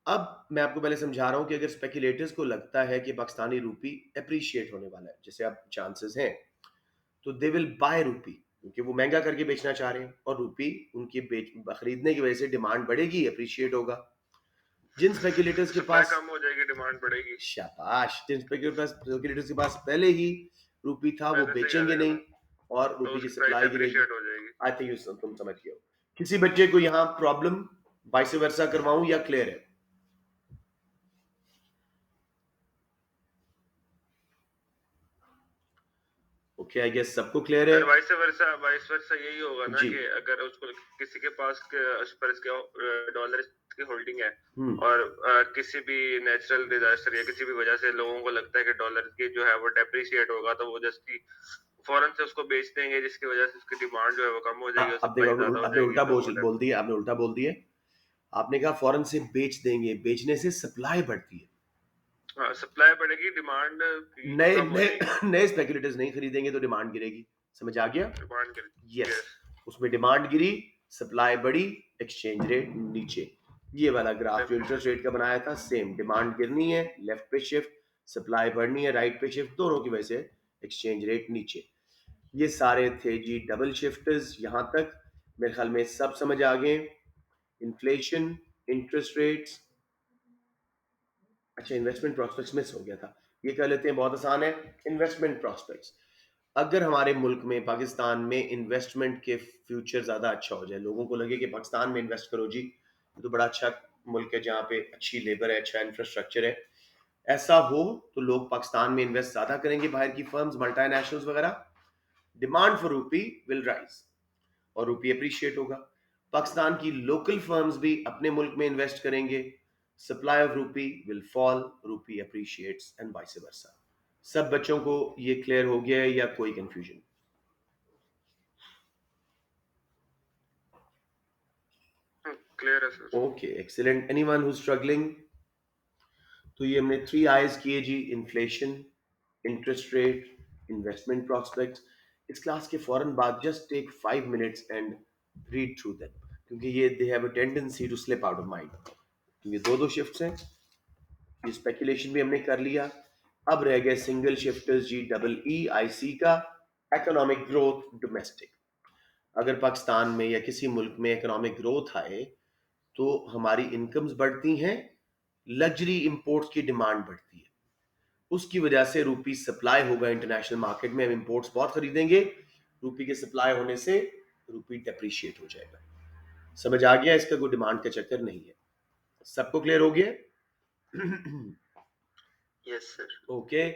अब मैं आपको पहले समझा रहा हूं कि अगर स्पेकुलेटर्स को लगता है कि पाकिस्तानी रूपी अप्रिशिएट होने वाला है, जैसे अब चांसेस हैं, तो दे विल बाय रूपी, क्योंकि वो महंगा करके बेचना चाह रहे हैं, और रूपी उनकी खरीदने की वजह से डिमांड बढ़ेगी, अप्रिशिएट होगा। जिन स्पेकुलेटर्स के पास कम हो जाएगी, डिमांड बढ़ेगी। शाबाश, जिन स्पेकुलेटर्स के पास पहले ही रूपी था, वो बेचेंगे नहीं और रूपी की सप्लाई गिरेगी। हो जाएगी। आई थिंक तुम समझ गए हो। किसी बच्चे को यहाँ प्रॉब्लम वाइस वर्सा करवाऊं या क्लियर है? ओके, आई गेस सबको क्लियर है। वाइस वर्सा यही होगा ना जी। कि अगर उसको किसी के पास डॉलर की होल्डिंग है हम्म, और किसी भी नेचुरल डिजास्टर या किसी भी वजह से लोगों को लगता है कि डॉलर की जो है वो डेप्रिशिएट होगा, तो वो जस्ट फौरन से उसको बेच देंगे, जिसकी वजह से उसकी डिमांड जो है वो कम हो जाएगी और अब सप्लाई देखो, ज्यादा हो आपने जाएगी, उल्टा तो बोल दिया, आपने उल्टा बोल दिया। आपने कहा फौरन से बेच देंगे, बेचने से सप्लाई बढ़ती है, सप्लाई बढ़ेगी, डिमांड नए कम हो नए जाएगी, नए स्पेकुलेटर्स नहीं खरीदेंगे तो डिमांड गिरेगी। समझ आ गया? डिमांड यस, उसमें डिमांड गिरी, सप्लाई बढ़ी, एक्सचेंज रेट नीचे। ये वाला ग्राफ जो इंटरेस्ट रेट का बनाया था, सेम, डिमांड गिरनी है लेफ्ट पे शिफ्ट, सप्लाई बढ़नी है राइट पे शिफ्ट, दोनों की वजह से एक्सचेंज रेट नीचे। ये सारे थे जी डबल शिफ्टर्स। यहां तक मेरे ख्याल में सब समझ आ गए। इन्फ्लेशन, इंटरेस्ट रेट्स, अच्छा इन्वेस्टमेंट प्रोस्पेक्ट्स मिस हो गया था, ये कर लेते हैं, बहुत आसान है। इन्वेस्टमेंट प्रोस्पेक्ट्स, अगर हमारे मुल्क में पाकिस्तान में इन्वेस्टमेंट के फ्यूचर ज़्यादा अच्छा हो जाए, लोगों को लगे कि पाकिस्तान में इन्वेस्ट करो जी, ये तो बड़ा अच्छा मुल्क है जहाँ पे अच्छी लेबर है, अच्छा इंफ्रास्ट्रक्चर है, ऐसा हो तो लोग पाकिस्तान में इन्वेस्ट ज़्यादा करेंगे, बाहर की फर्म्स, मल्टीनेशनल्स वगैरह। डिमांड फॉर रूपी विल राइज और रूपी अप्रिशिएट होगा। पाकिस्तान की लोकल फर्म्स भी अपने मुल्क में इन्वेस्ट करेंगे, सप्लाई ऑफ रूपी विल फॉल, रूपी अप्रिशिएट्स एंड वाइस वर्सा। सब बच्चों को ये क्लियर हो गया है या कोई कंफ्यूजन? क्लियर है sir. Okay, excellent. Anyone who struggling? तो ये हमने 3 आईज किए जी, inflation, interest rate, investment prospects. इस क्लास के फौरन बाद just take 5 minutes and read through them, क्योंकि ये they have a tendency to slip out of mind. क्योंकि दो दो शिफ्ट्स हैं, ये स्पेकुलेशन भी हमने कर लिया। अब रह गए सिंगल शिफ्टर्स जी, डबल ई आई सी का, इकोनॉमिक ग्रोथ डोमेस्टिक। अगर पाकिस्तान में या किसी मुल्क में इकोनॉमिक ग्रोथ आए तो हमारी इनकम्स बढ़ती हैं, लग्जरी इंपोर्ट्स की डिमांड बढ़ती है, उसकी वजह से रूपी सप्लाई होगा इंटरनेशनल मार्केट में, हम इंपोर्ट्स बहुत खरीदेंगे, रूपी के सप्लाई होने से रूपी डेप्रिशिएट हो जाएगा। समझ आ गया? इसका कोई डिमांड का चक्कर नहीं है। सबको क्लियर हो गया? Yes sir. ओके,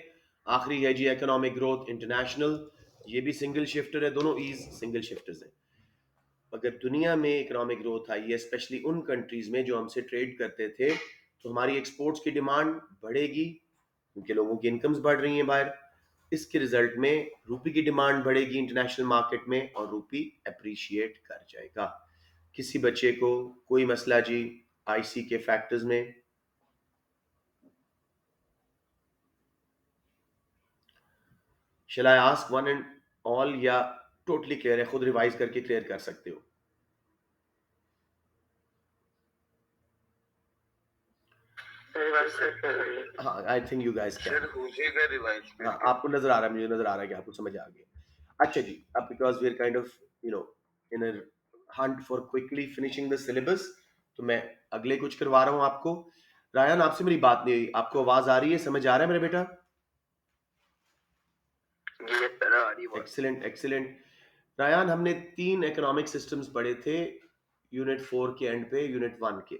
आखिरी है जी इकोनॉमिक ग्रोथ इंटरनेशनल। ये भी सिंगल शिफ्टर है, दोनों ईज सिंगल शिफ्टर्स हैं। अगर दुनिया में इकोनॉमिक ग्रोथ आई है, स्पेशली उन कंट्रीज में जो हमसे ट्रेड करते थे, तो हमारी एक्सपोर्ट्स की डिमांड बढ़ेगी क्योंकि लोगों की इनकम्स बढ़ रही हैं बाहर। इसके रिजल्ट में रूपी की डिमांड बढ़ेगी इंटरनेशनल मार्केट में और रूपी अप्रिशिएट कर जाएगा। किसी बच्चे को कोई मसला जी आईसी के फैक्टर्स में? Shall I ask one and all या टोटली क्लियर है? खुद रिवाइज करके क्लियर कर सकते हो। हाँ, I think you guys can. हाँ, आपको नजर आ रहा है, मुझे नजर आ रहा है कि आपको समझ आ गया। अच्छा जी, अब because we are kind of you know in a hunt for quickly finishing the syllabus, तो मैं अगले कुछ करवा रहा हूँ आपको। रायन, आपसे मेरी बात नहीं हुई, आपको आवाज आ रही है? समझ आ रहा है मेरा बेटा? Excellent excellent. रायन, हमने 3 इकोनॉमिक सिस्टम्स पढ़े थे यूनिट 4 के एंड पे, यूनिट 1 के।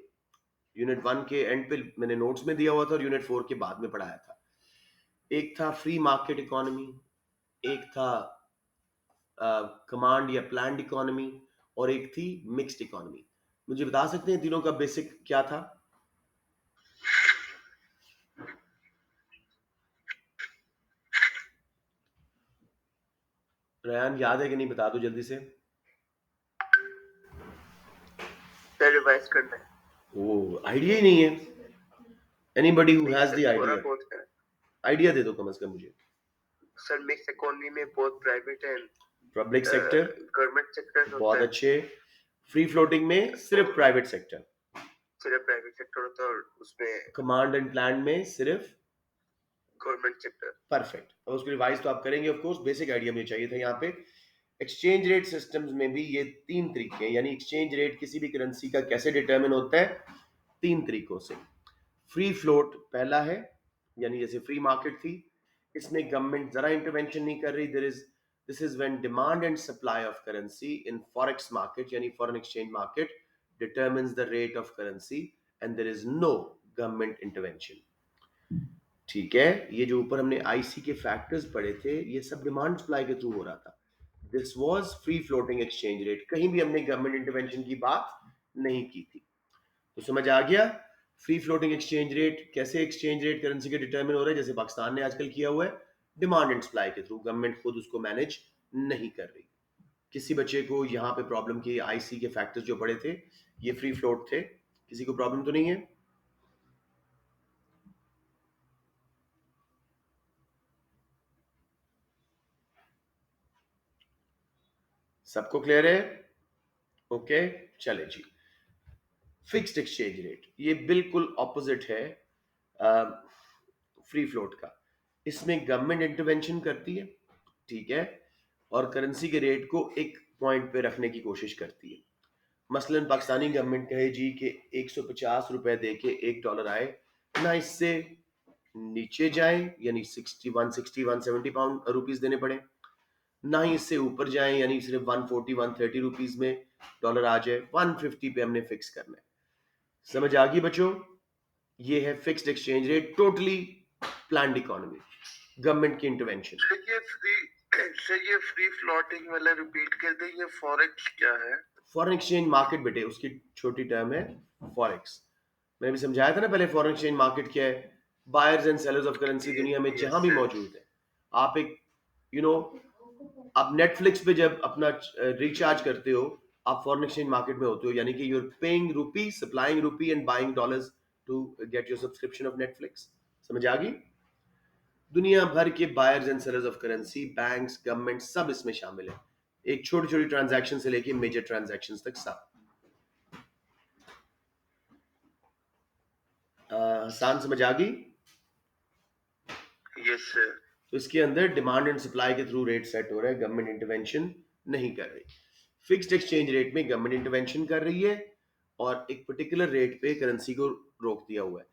यूनिट 1 के एंड पे मैंने नोट्स में दिया हुआ था और यूनिट 4 के बाद में पढ़ाया था। एक था फ्री मार्केट इकोनॉमी, एक था कमांड या प्लान्ड इकोनॉमी, और एक थी मिक्स्ड इकोनॉमी। मुझे बता सकते हैं तीनों का बेसिक क्या था? रयान, याद है कि नहीं? बता दो जल्दी से। सर रिवाइज करना है। ओ, आइडिया ही नहीं है। Anybody who has the idea, idea दे दो कम से कम मुझे। सर मिक्स इकोनॉमी में बहुत private and public sector, government sector बहुत अच्छे। फ्री फ्लोटिंग में सिर्फ प्राइवेट सेक्टर, सिर्फ प्राइवेट सेक्टर होता है और उसमें कमांड एंड प्लान में सिर्फ गवर्नमेंट सेक्टर। परफेक्ट। अब उसको रिवाइज तो आप करेंगे ऑफ कोर्स, बेसिक आइडिया मुझे चाहिए था यहाँ पे। एक्सचेंज रेट सिस्टम्स में भी ये 3 तरीके हैं, यानी एक्सचेंज रेट किसी भी करेंसी का कैसे डिटरमिन होता है? 3 तरीकों से। फ्री फ्लोट पहला है, यानी जैसे फ्री मार्केट थी, इसमें गवर्नमेंट जरा इंटरवेंशन नहीं कर रही। This is when demand and supply of currency in forex market यानी foreign exchange market determines the rate of currency and there is no government intervention. ठीक है, ये जो ऊपर हमने आईसी के फैक्टर्स पढ़े थे, ये सब डिमांड सप्लाई के थ्रू हो रहा था। This was free floating exchange rate, कहीं भी हमने गवर्नमेंट इंटरवेंशन की बात नहीं की थी। तो समझ आ गया फ्री फ्लोटिंग एक्सचेंज रेट कैसे एक्सचेंज रेट करेंसी के डिटरमिन हो रहा है, जैसे पाकिस्तान ने आजकल किया हुआ है, डिमांड एंड सप्लाई के थ्रू, गवर्नमेंट खुद उसको मैनेज नहीं कर रही। किसी बच्चे को यहाँ पे प्रॉब्लम की? आईसी के फैक्टर्स जो पढ़े थे ये फ्री फ्लोट थे, किसी को प्रॉब्लम तो नहीं है? सबको क्लियर है? ओके, चले जी। फिक्स्ड एक्सचेंज रेट ये बिल्कुल ऑपोजिट है फ्री फ्लोट का। इसमें गवर्नमेंट इंटरवेंशन करती है, ठीक है, और करेंसी के रेट को एक पॉइंट पे रखने की कोशिश करती है। मसलन पाकिस्तानी गवर्नमेंट कहे जी कि 150 रुपए दे के $1 आए, ना इससे नीचे जाए यानी 61, 170 पाउंड रुपीस देने पड़े, ना ही इससे ऊपर जाए यानी सिर्फ 140, 130 रुपीस में डॉलर आ जाए। 150 पे हमने फिक्स करना है। समझ आ गई बच्चों? ये है fixed exchange rate, totally planned economy, government की इंटरवेंशन। देखिए फ्री सर ये फ्री फ्लोटिंग वाला रिपीट कर दें, ये फॉरेक्स क्या है? फॉरेन एक्सचेंज मार्केट बेटे, उसकी छोटी टर्म है फॉरेक्स। मैंने भी समझाया था ना पहले, फॉरेन एक्सचेंज मार्केट क्या है। Buyers and sellers of currency दुनिया में यस जहां भी सर। मौजूद है। आप एक यू नो आप नेटफ्लिक्स पे जब अपना रिचार्ज करते हो, आप फॉरेन एक्सचेंज मार्केट में होते हो, यानी कि you're paying rupee, supplying rupee and buying dollars to get your subscription of Netflix. समझ आ गई? दुनिया भर के buyers and sellers of currency, banks, government, सब इसमें शामिल है। एक छोटी छोटी ट्रांजैक्शन से लेके मेजर ट्रांजैक्शन तक सब। हसान समझ आ गई? Yes sir. तो इसके अंदर डिमांड एंड सप्लाई के थ्रू रेट सेट हो रहा है, गवर्नमेंट इंटरवेंशन नहीं कर रही। फिक्स्ड एक्सचेंज रेट में गवर्नमेंट इंटरवेंशन कर रही है और एक पर्टिकुलर रेट पे करेंसी को रोक दिया हुआ है।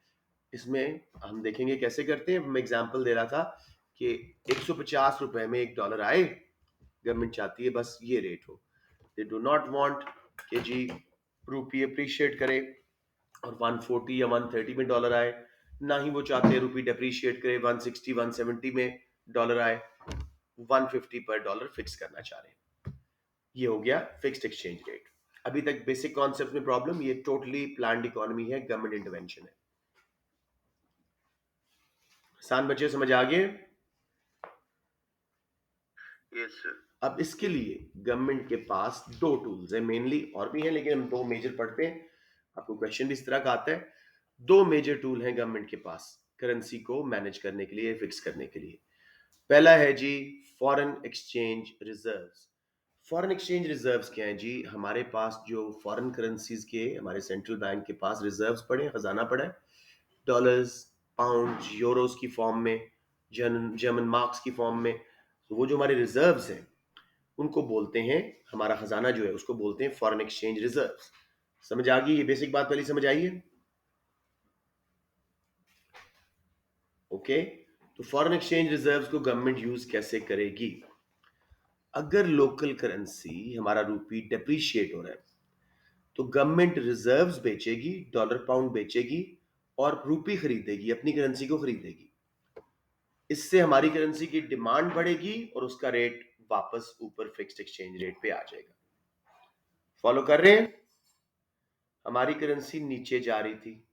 इसमें हम देखेंगे कैसे करते हैं। मैं एग्जांपल दे रहा था कि 150 रुपए में $1 आए, गवर्नमेंट चाहती है बस ये रेट हो। दे डू नॉट वांट कि जी रूपी अप्रिशिएट करे और 140 या 130 में डॉलर आए। ना ही वो चाहते हैं रूपी डेप्रिशिएट करे 160 170 में डॉलर आए। 150 पर डॉलर फिक्स करना चाह रहे हैं। ये हो गया फिक्स्ड एक्सचेंज रेट। अभी तक बेसिक कॉन्सेप्ट में प्रॉब्लम, ये टोटली प्लान्ड इकोनॉमी है, गवर्नमेंट इंटरवेंशन है। आसान बच्चे समझ आ गए? Yes sir. अब इसके लिए गवर्नमेंट के पास दो टूल्स हैं मेनली, और भी हैं लेकिन हम दो मेजर पढ़ते हैं। आपको क्वेश्चन भी इस तरह का आता है। दो मेजर टूल हैं गवर्नमेंट के पास करेंसी को मैनेज करने के लिए, फिक्स करने के लिए। पहला है जी foreign exchange reserves. Foreign exchange reserves क्या है जी? हमारे पास जो फॉरेन करेंसीज के हमारे सेंट्रल बैंक के पास रिजर्व्स पड़े हैं, खजाना पड़ा है, डॉलर्स, पाउंड, यूरोस की फॉर्म में, जर्मन मार्क्स की फॉर्म में। तो वो जो हमारे रिजर्व्स हैं उनको बोलते हैं, हमारा खजाना जो है उसको बोलते हैं फॉरेन एक्सचेंज रिजर्व्स। समझ आ गई? ये बेसिक बात पहले समझ आई है? ओके। तो फॉरेन एक्सचेंज रिजर्व्स को गवर्नमेंट यूज कैसे करेगी? अगर लोकल करेंसी हमारा रूपी डेप्रिशिएट हो रहा है तो गवर्नमेंट रिजर्व्स बेचेगी, डॉलर पाउंड बेचेगी और रूपी खरीदेगी, अपनी करेंसी को खरीदेगी। इससे हमारी करेंसी की डिमांड बढ़ेगी और उसका रेट वापस ऊपर फिक्स्ड एक्सचेंज रेट पे आ जाएगा। फॉलो कर रहे हैं? हमारी करेंसी नीचे जा रही थी,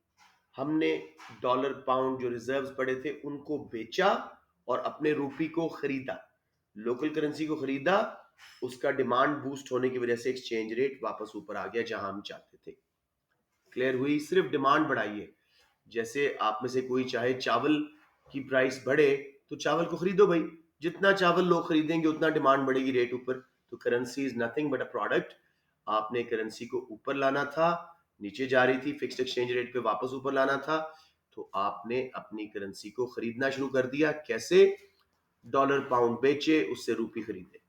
हमने डॉलर पाउंड जो रिजर्व्स पड़े थे उनको बेचा और अपने रूपी को खरीदा, लोकल करेंसी को खरीदा। उसका डिमांड बूस्ट होने की वजह से एक्सचेंज रेट वापस ऊपर आ गया जहां हम चाहते थे। क्लियर हुई? सिर्फ डिमांड बढ़ाइए। जैसे आप में से कोई चाहे चावल की प्राइस बढ़े तो चावल को खरीदो भाई, जितना चावल लोग खरीदेंगे उतना डिमांड बढ़ेगी, रेट ऊपर। तो currency is nothing but a product. आपने करेंसी को ऊपर लाना था, नीचे जा रही थी, फिक्स्ड एक्सचेंज रेट पे वापस ऊपर लाना था, तो आपने अपनी करेंसी को खरीदना शुरू कर दिया। कैसे? डॉलर पाउंड बेचे, उससे रूपी खरीदे,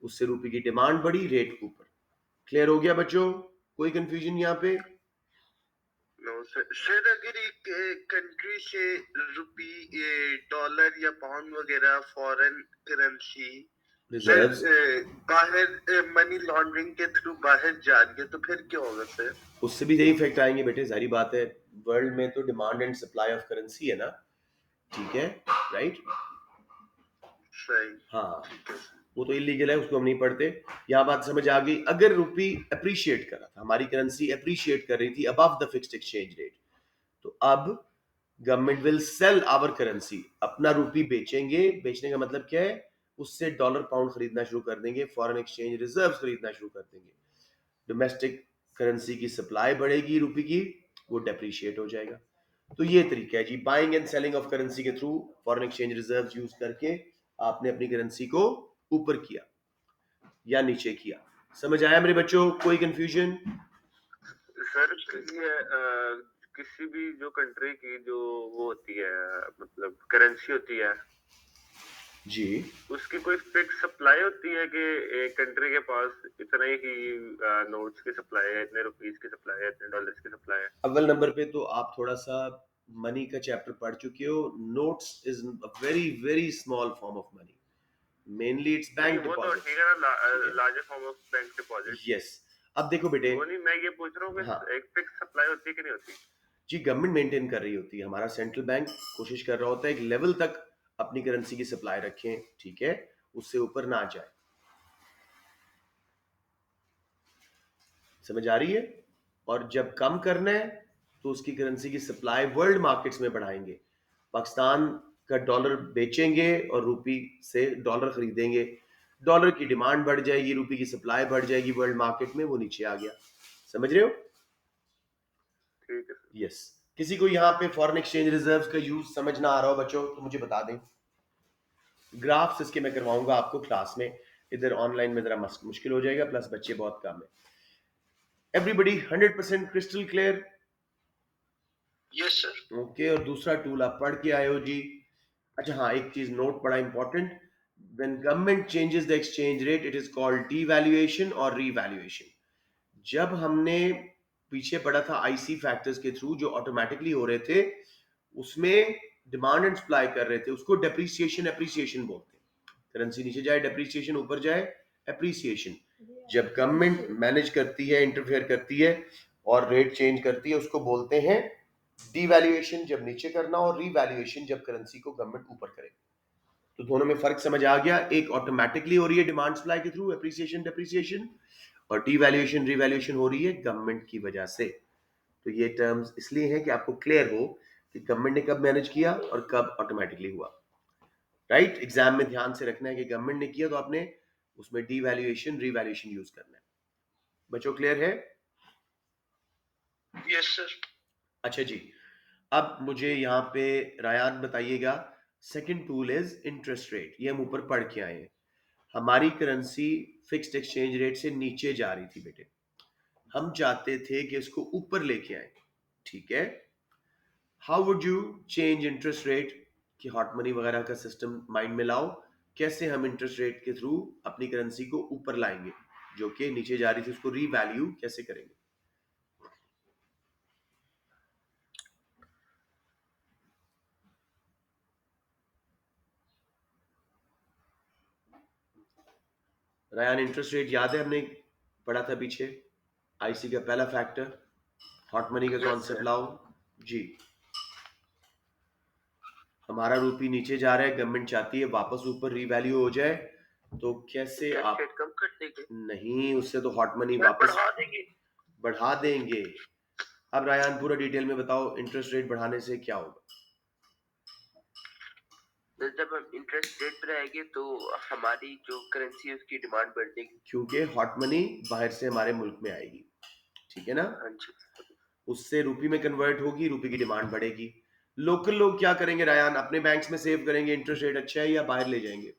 उससे रूपी की डिमांड बढ़ी, रेट ऊपर। क्लियर हो गया बच्चों? कोई कंफ्यूजन यहाँ पे? No sir. सर अगर एक कंट्री से रुपी, डॉलर या पाउंड वगैरह फॉरेन करेंसी सर रिजर्व्स, बाहर मनी लॉन्ड्रिंग के थ्रू बाहर जा रही है तो फिर क्या होगा सर? उससे भी यही इफेक्ट आएंगे बेटे, सारी बात है। वर्ल्ड में तो demand and supply of currency है ना, ठीक है, राइट? सही। हाँ, ठीक है सर। वो तो इलीगल है, उसको हम नहीं पढ़ते। यहाँ बात समझ आ गई। अगर रुपी अप्रिशिएट कर रहा था, हमारी करेंसी अप्रिशिएट कर रही थी above the fixed exchange rate, तो अब government will sell our currency, अपना रूपी बेचेंगे। बेचने का मतलब क्या है? उससे डॉलर पाउंड खरीदना शुरू कर देंगे, फॉरेन एक्सचेंज रिजर्व्स खरीदना शुरू कर देंगे। डोमेस्टिक करेंसी की सप्लाई बढ़ेगी रूपी की, वो डेप्रिशिएट हो जाएगा। तो ये तरीका है जी, buying and selling of currency के through foreign exchange reserve use करके आपने अपनी करेंसी को ऊपर किया या नीचे किया। समझ आया मेरे बच्चों? कोई कंफ्यूजन? सर ये किसी भी जो कंट्री की जो वो होती है, मतलब करेंसी होती है, जी, उसकी कोई फिक्स सप्लाई होती है कि एक कंट्री के पास इतना ही नोट्स की सप्लाई है, इतने रुपीस की सप्लाई है, इतने डॉलर्स की सप्लाई है? अव्वल नंबर पे तो आप थोड़ा सा मनी का चैप्टर पढ़ चुके हो। Notes is a very very small form of money, mainly it's नहीं बैंक वो तो ठीक डिपॉजिट्स। है ना, ठीक है, larger form of bank deposit. Yes. अब देखो बेटे, वो नहीं, मैं ये पूछ रहा हूँ हाँ कि एक फिक्स सप्लाई होती है कि नहीं होती? जी, गवर्नमेंट मेंटेन कर रही होती है, हमारा सेंट्रल बैंक कोशिश कर रहा होता है एक लेवल तक अपनी करेंसी की सप्लाई रखें, ठीक है। उससे ऊपर ना जाए। समझ आ रही है? और जब कम करना है तो उसकी करेंसी की सप्लाई वर्ल्ड मार्केट्स में बढ़ाएंगे। पाकिस्तान का डॉलर बेचेंगे और रुपी से डॉलर खरीदेंगे, डॉलर की डिमांड बढ़ जाएगी, रुपी की सप्लाई बढ़ जाएगी वर्ल्ड मार्केट में, वो नीचे आ गया। समझ रहे हो? ठीक है सर। यस। किसी को यहाँ पे फॉरेन एक्सचेंज रिजर्व्स का यूज समझ ना आ रहा हो बच्चों तो मुझे बता दें। ग्राफ्स इसके मैं करवाऊंगा आपको क्लास में, इधर ऑनलाइन में जरा मुश्किल हो जाएगा, प्लस बच्चे बहुत कम है। Everybody 100% crystal clear? Yes sir. Okay. और दूसरा टूल आप पढ़ के आए हो जी। अच्छा हाँ, एक चीज नोट बड़ा important, when government changes the exchange rate it is called devaluation और रीवैल्यूएशन। जब हमने पीछे पढ़ा था आईसी फैक्टर्स के थ्रू जो ऑटोमेटिकली हो रहे थे, उसमें डिमांड एंड सप्लाई कर रहे थे, उसको डेप्रिसिएशन एप्रिसिएशन बोलते हैं। करेंसी नीचे जाए डेप्रिसिएशन, ऊपर जाए एप्रिसिएशन। जब गवर्नमेंट मैनेज करती है, इंटरफेयर करती है और रेट चेंज करती है, उसको बोलते हैं डीवैल्यूएशन जब नीचे करना, और रीवैल्यूएशन जब करेंसी को गवर्नमेंट ऊपर करे। तो दोनों में फर्क समझ आ गया? एक ऑटोमेटिकली हो रही है डिमांड सप्लाई के थ्रू एप्रिसिएशन डेप्रिसिएशन, और डीवैल्यूएशन रीवैल्यूएशन हो रही है गवर्नमेंट की वजह से। तो ये टर्म्स इसलिए हैं कि आपको क्लियर हो कि गवर्नमेंट ने कब मैनेज किया और कब ऑटोमेटिकली हुआ। राइट? एग्जाम में ध्यान से रखना है कि गवर्नमेंट ने किया तो आपने उसमें डीवैल्यूएशन रीवैल्यूएशन यूज करना है। बच्चों क्लियर है? Yes sir. अच्छा जी, अब मुझे यहाँ पे रायान बताइएगा, second tool is interest rate. ये हम ऊपर पढ़ के आए हैं। हमारी करेंसी फिक्स्ड एक्सचेंज रेट से नीचे जा रही थी बेटे, हम चाहते थे कि इसको ऊपर लेके आए। ठीक है? How would you change interest rate? कि हॉट मनी वगैरह का सिस्टम माइंड में लाओ, कैसे हम इंटरेस्ट रेट के थ्रू अपनी करेंसी को ऊपर लाएंगे, जो कि नीचे जा रही थी, उसको रीवैल्यू कैसे करेंगे? रायान, इंटरेस्ट रेट याद है हमने पढ़ा था पीछे, आईसी का पहला फैक्टर, हॉट मनी का Yes, कॉन्सेप्ट sir. लाओ जी। हमारा रुपी नीचे जा रहा है, गवर्नमेंट चाहती है वापस ऊपर रीवैल्यू हो जाए, तो कैसे इंटरेस्ट आप? रेट कम कर देंगे। नहीं, उससे तो हॉट मनी सर वापस बढ़ा देंगे। बढ़ा देंगे। अब रायान पूरा डिटेल में बताओ, इंटरेस्ट रेट बढ़ाने से क्या होगा? तो जब हम इंटरेस्ट रेट पर आएंगे तो हमारी जो करेंसी है उसकी डिमांड बढ़ जाएगी। क्योंकि हॉट मनी बाहर से हमारे मुल्क में आएगी, ठीक है ना? हाँ जी। उससे रुपी में कन्वर्ट होगी, रुपी की डिमांड बढ़ेगी। लोकल लोग क्या करेंगे रायान? अपने बैंक्स में सेव करेंगे, इंटरेस्ट रेट अच्छा है, या बाहर ले जाएंगे?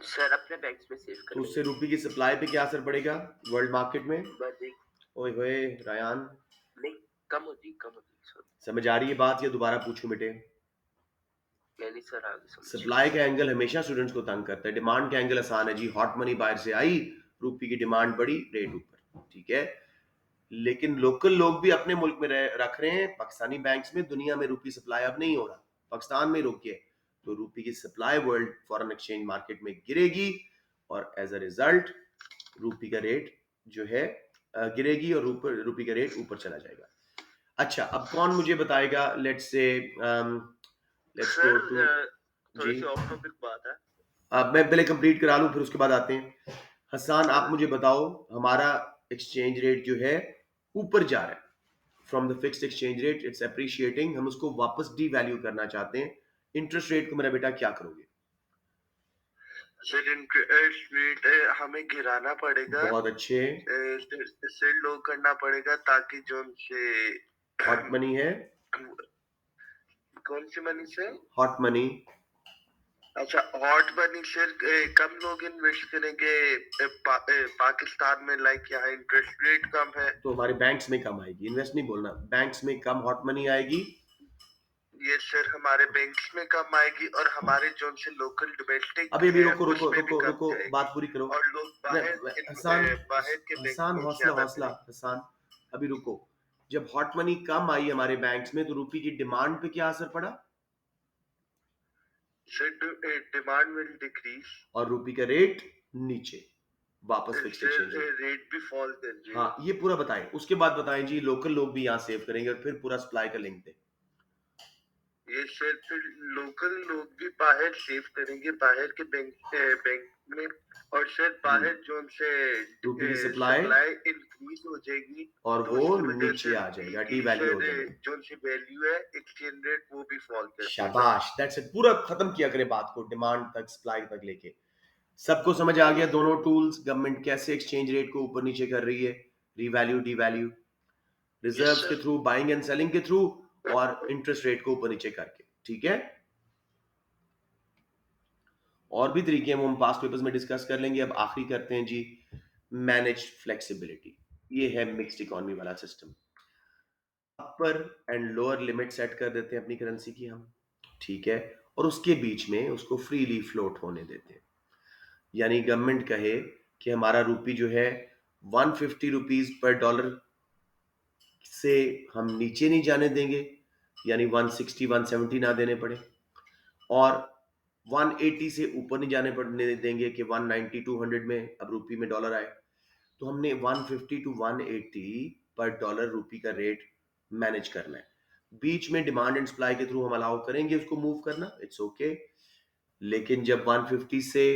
सर अपने बैंक्स में सेव तो करेंगे। उससे रुपी की सप्लाई पे क्या असर पड़ेगा वर्ल्ड मार्केट में? बढ़ेगी। ओए होए रायान, नहीं, कम होती सर। समझ आ रही है बात या दोबारा पूछूं बेटे? यानी सर आगे समझ। सप्लाई का एंगल हमेशा स्टूडेंट्स को तंग करता है, डिमांड का एंगल आसान है जी। हॉट मनी बाहर से आई, रुपी की डिमांड बढ़ी, रेट ऊपर, ठीक है। लेकिन लोकल लोग भी अपने मुल्क में रख रहे हैं, पाकिस्तानी बैंक्स में दुनिया में रुपी सप्लाई अब नहीं हो रहा, पाकिस्तान में रुकी है, तो रुपी की supply world foreign exchange market में गिरेगी, और एज अ रिजल्ट रुपी का रेट जो है गिरेगी, और रुपी का रेट ऊपर चला जाएगा। अच्छा, अब कौन मुझे बताएगा, let's say let's go to थोड़ी जी। सी ऑफ टॉपिक बात है। अब मैं पहले कंप्लीट करा लूं, फिर उसके बाद आते हैं। हसन, आप मुझे बताओ, हमारा एक्सचेंज रेट जो है ऊपर जा रहा है, from the fixed exchange rate it's appreciating, हम उसको वापस डीवैल्यू करना चाहते हैं, इंटरेस्ट रेट को मेरा बेटा क्या करोगे? सर इंटरेस्ट रेट हमें गिराना पड़ेगा। बहुत अच्छे। इससे लो करना पड़ेगा ताकि जो उनसे हॉट मनी है, कौन सी मनी से? Hot money. अच्छा, हॉट मनी सर कम लोग इन्वेस्ट करेंगे पाकिस्तान में, लाइक यहाँ इंटरेस्ट रेट कम है। तो हमारे बैंक्स में कम आएगी, इन्वेस्ट नहीं बोलना, बैंक्स में कम हॉट मनी आएगी। ये सर हमारे बैंक्स में कम आएगी, और हमारे जो से लोकल डोमेस्टिक अभी रुको रुको उसमें रुको भी कम रुको, जाएगी। बात पूरी करो। और लोग बाहर हसान, बाहर के बैंक हसान, में हौसला ज्यादा हौसला करेंगे। हसान, अभी रुको। जब हॉट मनी कम आई हमारे बैंक्स में, तो रुपी की डिमांड पे क्या असर पड़ा? सर डिमांड विल डिक्रीज, और रुपी का रेट नीचे, वापस फिक्स्ड एक्सचेंज रेट। रेट भी फॉल कर जाएगी। हाँ, ये पूरा बताएं, उसके बाद बताएं जी लोकल लोग भी यहाँ सेव करेंगे, और फिर पूरा सप्लाई का लिंक दें। ये सिर्फ लोकल लोग भी बाहर सेव करेंगे बाहर के बैंक में, और सिर्फ बाहर जो उनसे रुपए की सप्लाई इंक्रीज हो जाएगी और तो वो उसकी वजह नीचे से आ जाएगा, उनकी डीवैल्यू हो फिर जाएगा। जो उनकी वैल्यू है एक्सचेंज रेट वो भी फॉल कर जाएगा। शाबाश, दैट्स इट। पूरा खत्म किया करे बात को, डिमांड तक सप्लाई तक लेके। सबको समझ आ गया दोनों टूल्स, गवर्नमेंट कैसे एक्सचेंज रेट को ऊपर नीचे कर रही है, रीवैल्यू डीवैल्यू, रिजर्व्स के sir. Through, buying and selling के थ्रू, और इंटरेस्ट रेट को ऊपर नीचे करके। ठीक है, और भी तरीके हैं वो हम पास्ट पेपर्स में डिस्कस कर लेंगे। अब आखिरी करते हैं जी, मैनेज्ड फ्लेक्सिबिलिटी। ये है मिक्स्ड इकोनॉमी वाला system. Upper and lower limit set कर देते हैं अपनी करेंसी की हम, ठीक है, और उसके बीच में उसको फ्रीली फ्लोट होने देते हैं। यानी गवर्नमेंट कहे कि हमारा रूपी जो है 150 रुपीज पर डॉलर से हम नीचे नहीं जाने देंगे, यानी 160 170 ना देने पड़े, और 180 से ऊपर नहीं जाने पड़ने देंगे कि 190 200 में अब रूपी में डॉलर आए। तो हमने 150 टू 180 पर डॉलर रूपी का रेट मैनेज करना है। बीच में डिमांड एंड सप्लाई के थ्रू हम अलाउ करेंगे उसको मूव करना, इट्स ओके। लेकिन जब 150 से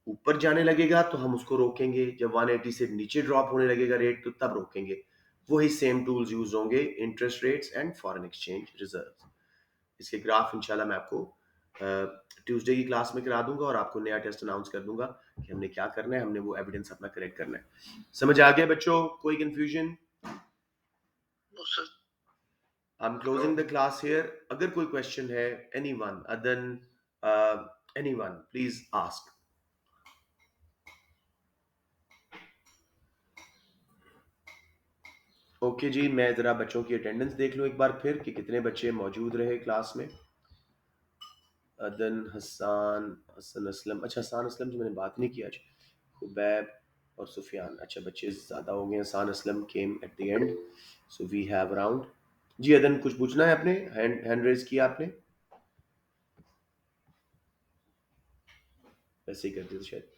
ऊपर जाने लगेगा तो हम उसको रोकेंगे, जब 180 से नीचे ड्रॉप होने लगेगा रेट तो तब रोकेंगे। वही सेम टूल्स यूज होंगे, interest rates and foreign exchange reserve. इसके ग्राफ इंशाल्लाह मैं आपको ट्यूसडे की क्लास में करा दूंगा, और आपको नया टेस्ट अनाउंस कर दूंगा कि हमने क्या करना है, हमने वो एविडेंस अपना करेक्ट करना है। समझ आ गया बच्चों? कोई confusion? No, sir. I am closing the class here. अगर कोई क्वेश्चन है, anyone other anyone please ask. Okay जी, मैं जरा बच्चों की अटेंडेंस देख लूं एक बार फिर कि कितने बच्चे मौजूद रहे क्लास में। अदन, हसन, हसन असलम, अच्छा हसन असलम से मैंने बात नहीं किया आज। खुबैब और सुफियान, अच्छा बच्चे ज़्यादा हो गए। Hasan Aslam came at the end, so we have around. जी अदन, कुछ पूछना है आपने? हैंड रेज किया आपने? वैसे ही कर दिया शायद।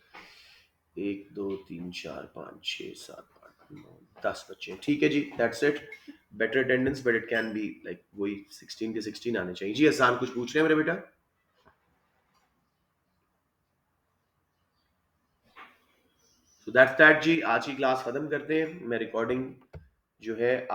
1 2 3 4 5 6 7 8 9 10 बच्चे, ठीक है जी, that's it. Better attendance, but it can be like वही 16 के 16 आने चाहिए। जी हसन, कुछ पूछ रहे हैं मेरे बेटा? सो दैट्स दैट जी, आज की क्लास खत्म करते हैं। मैं रिकॉर्डिंग जो है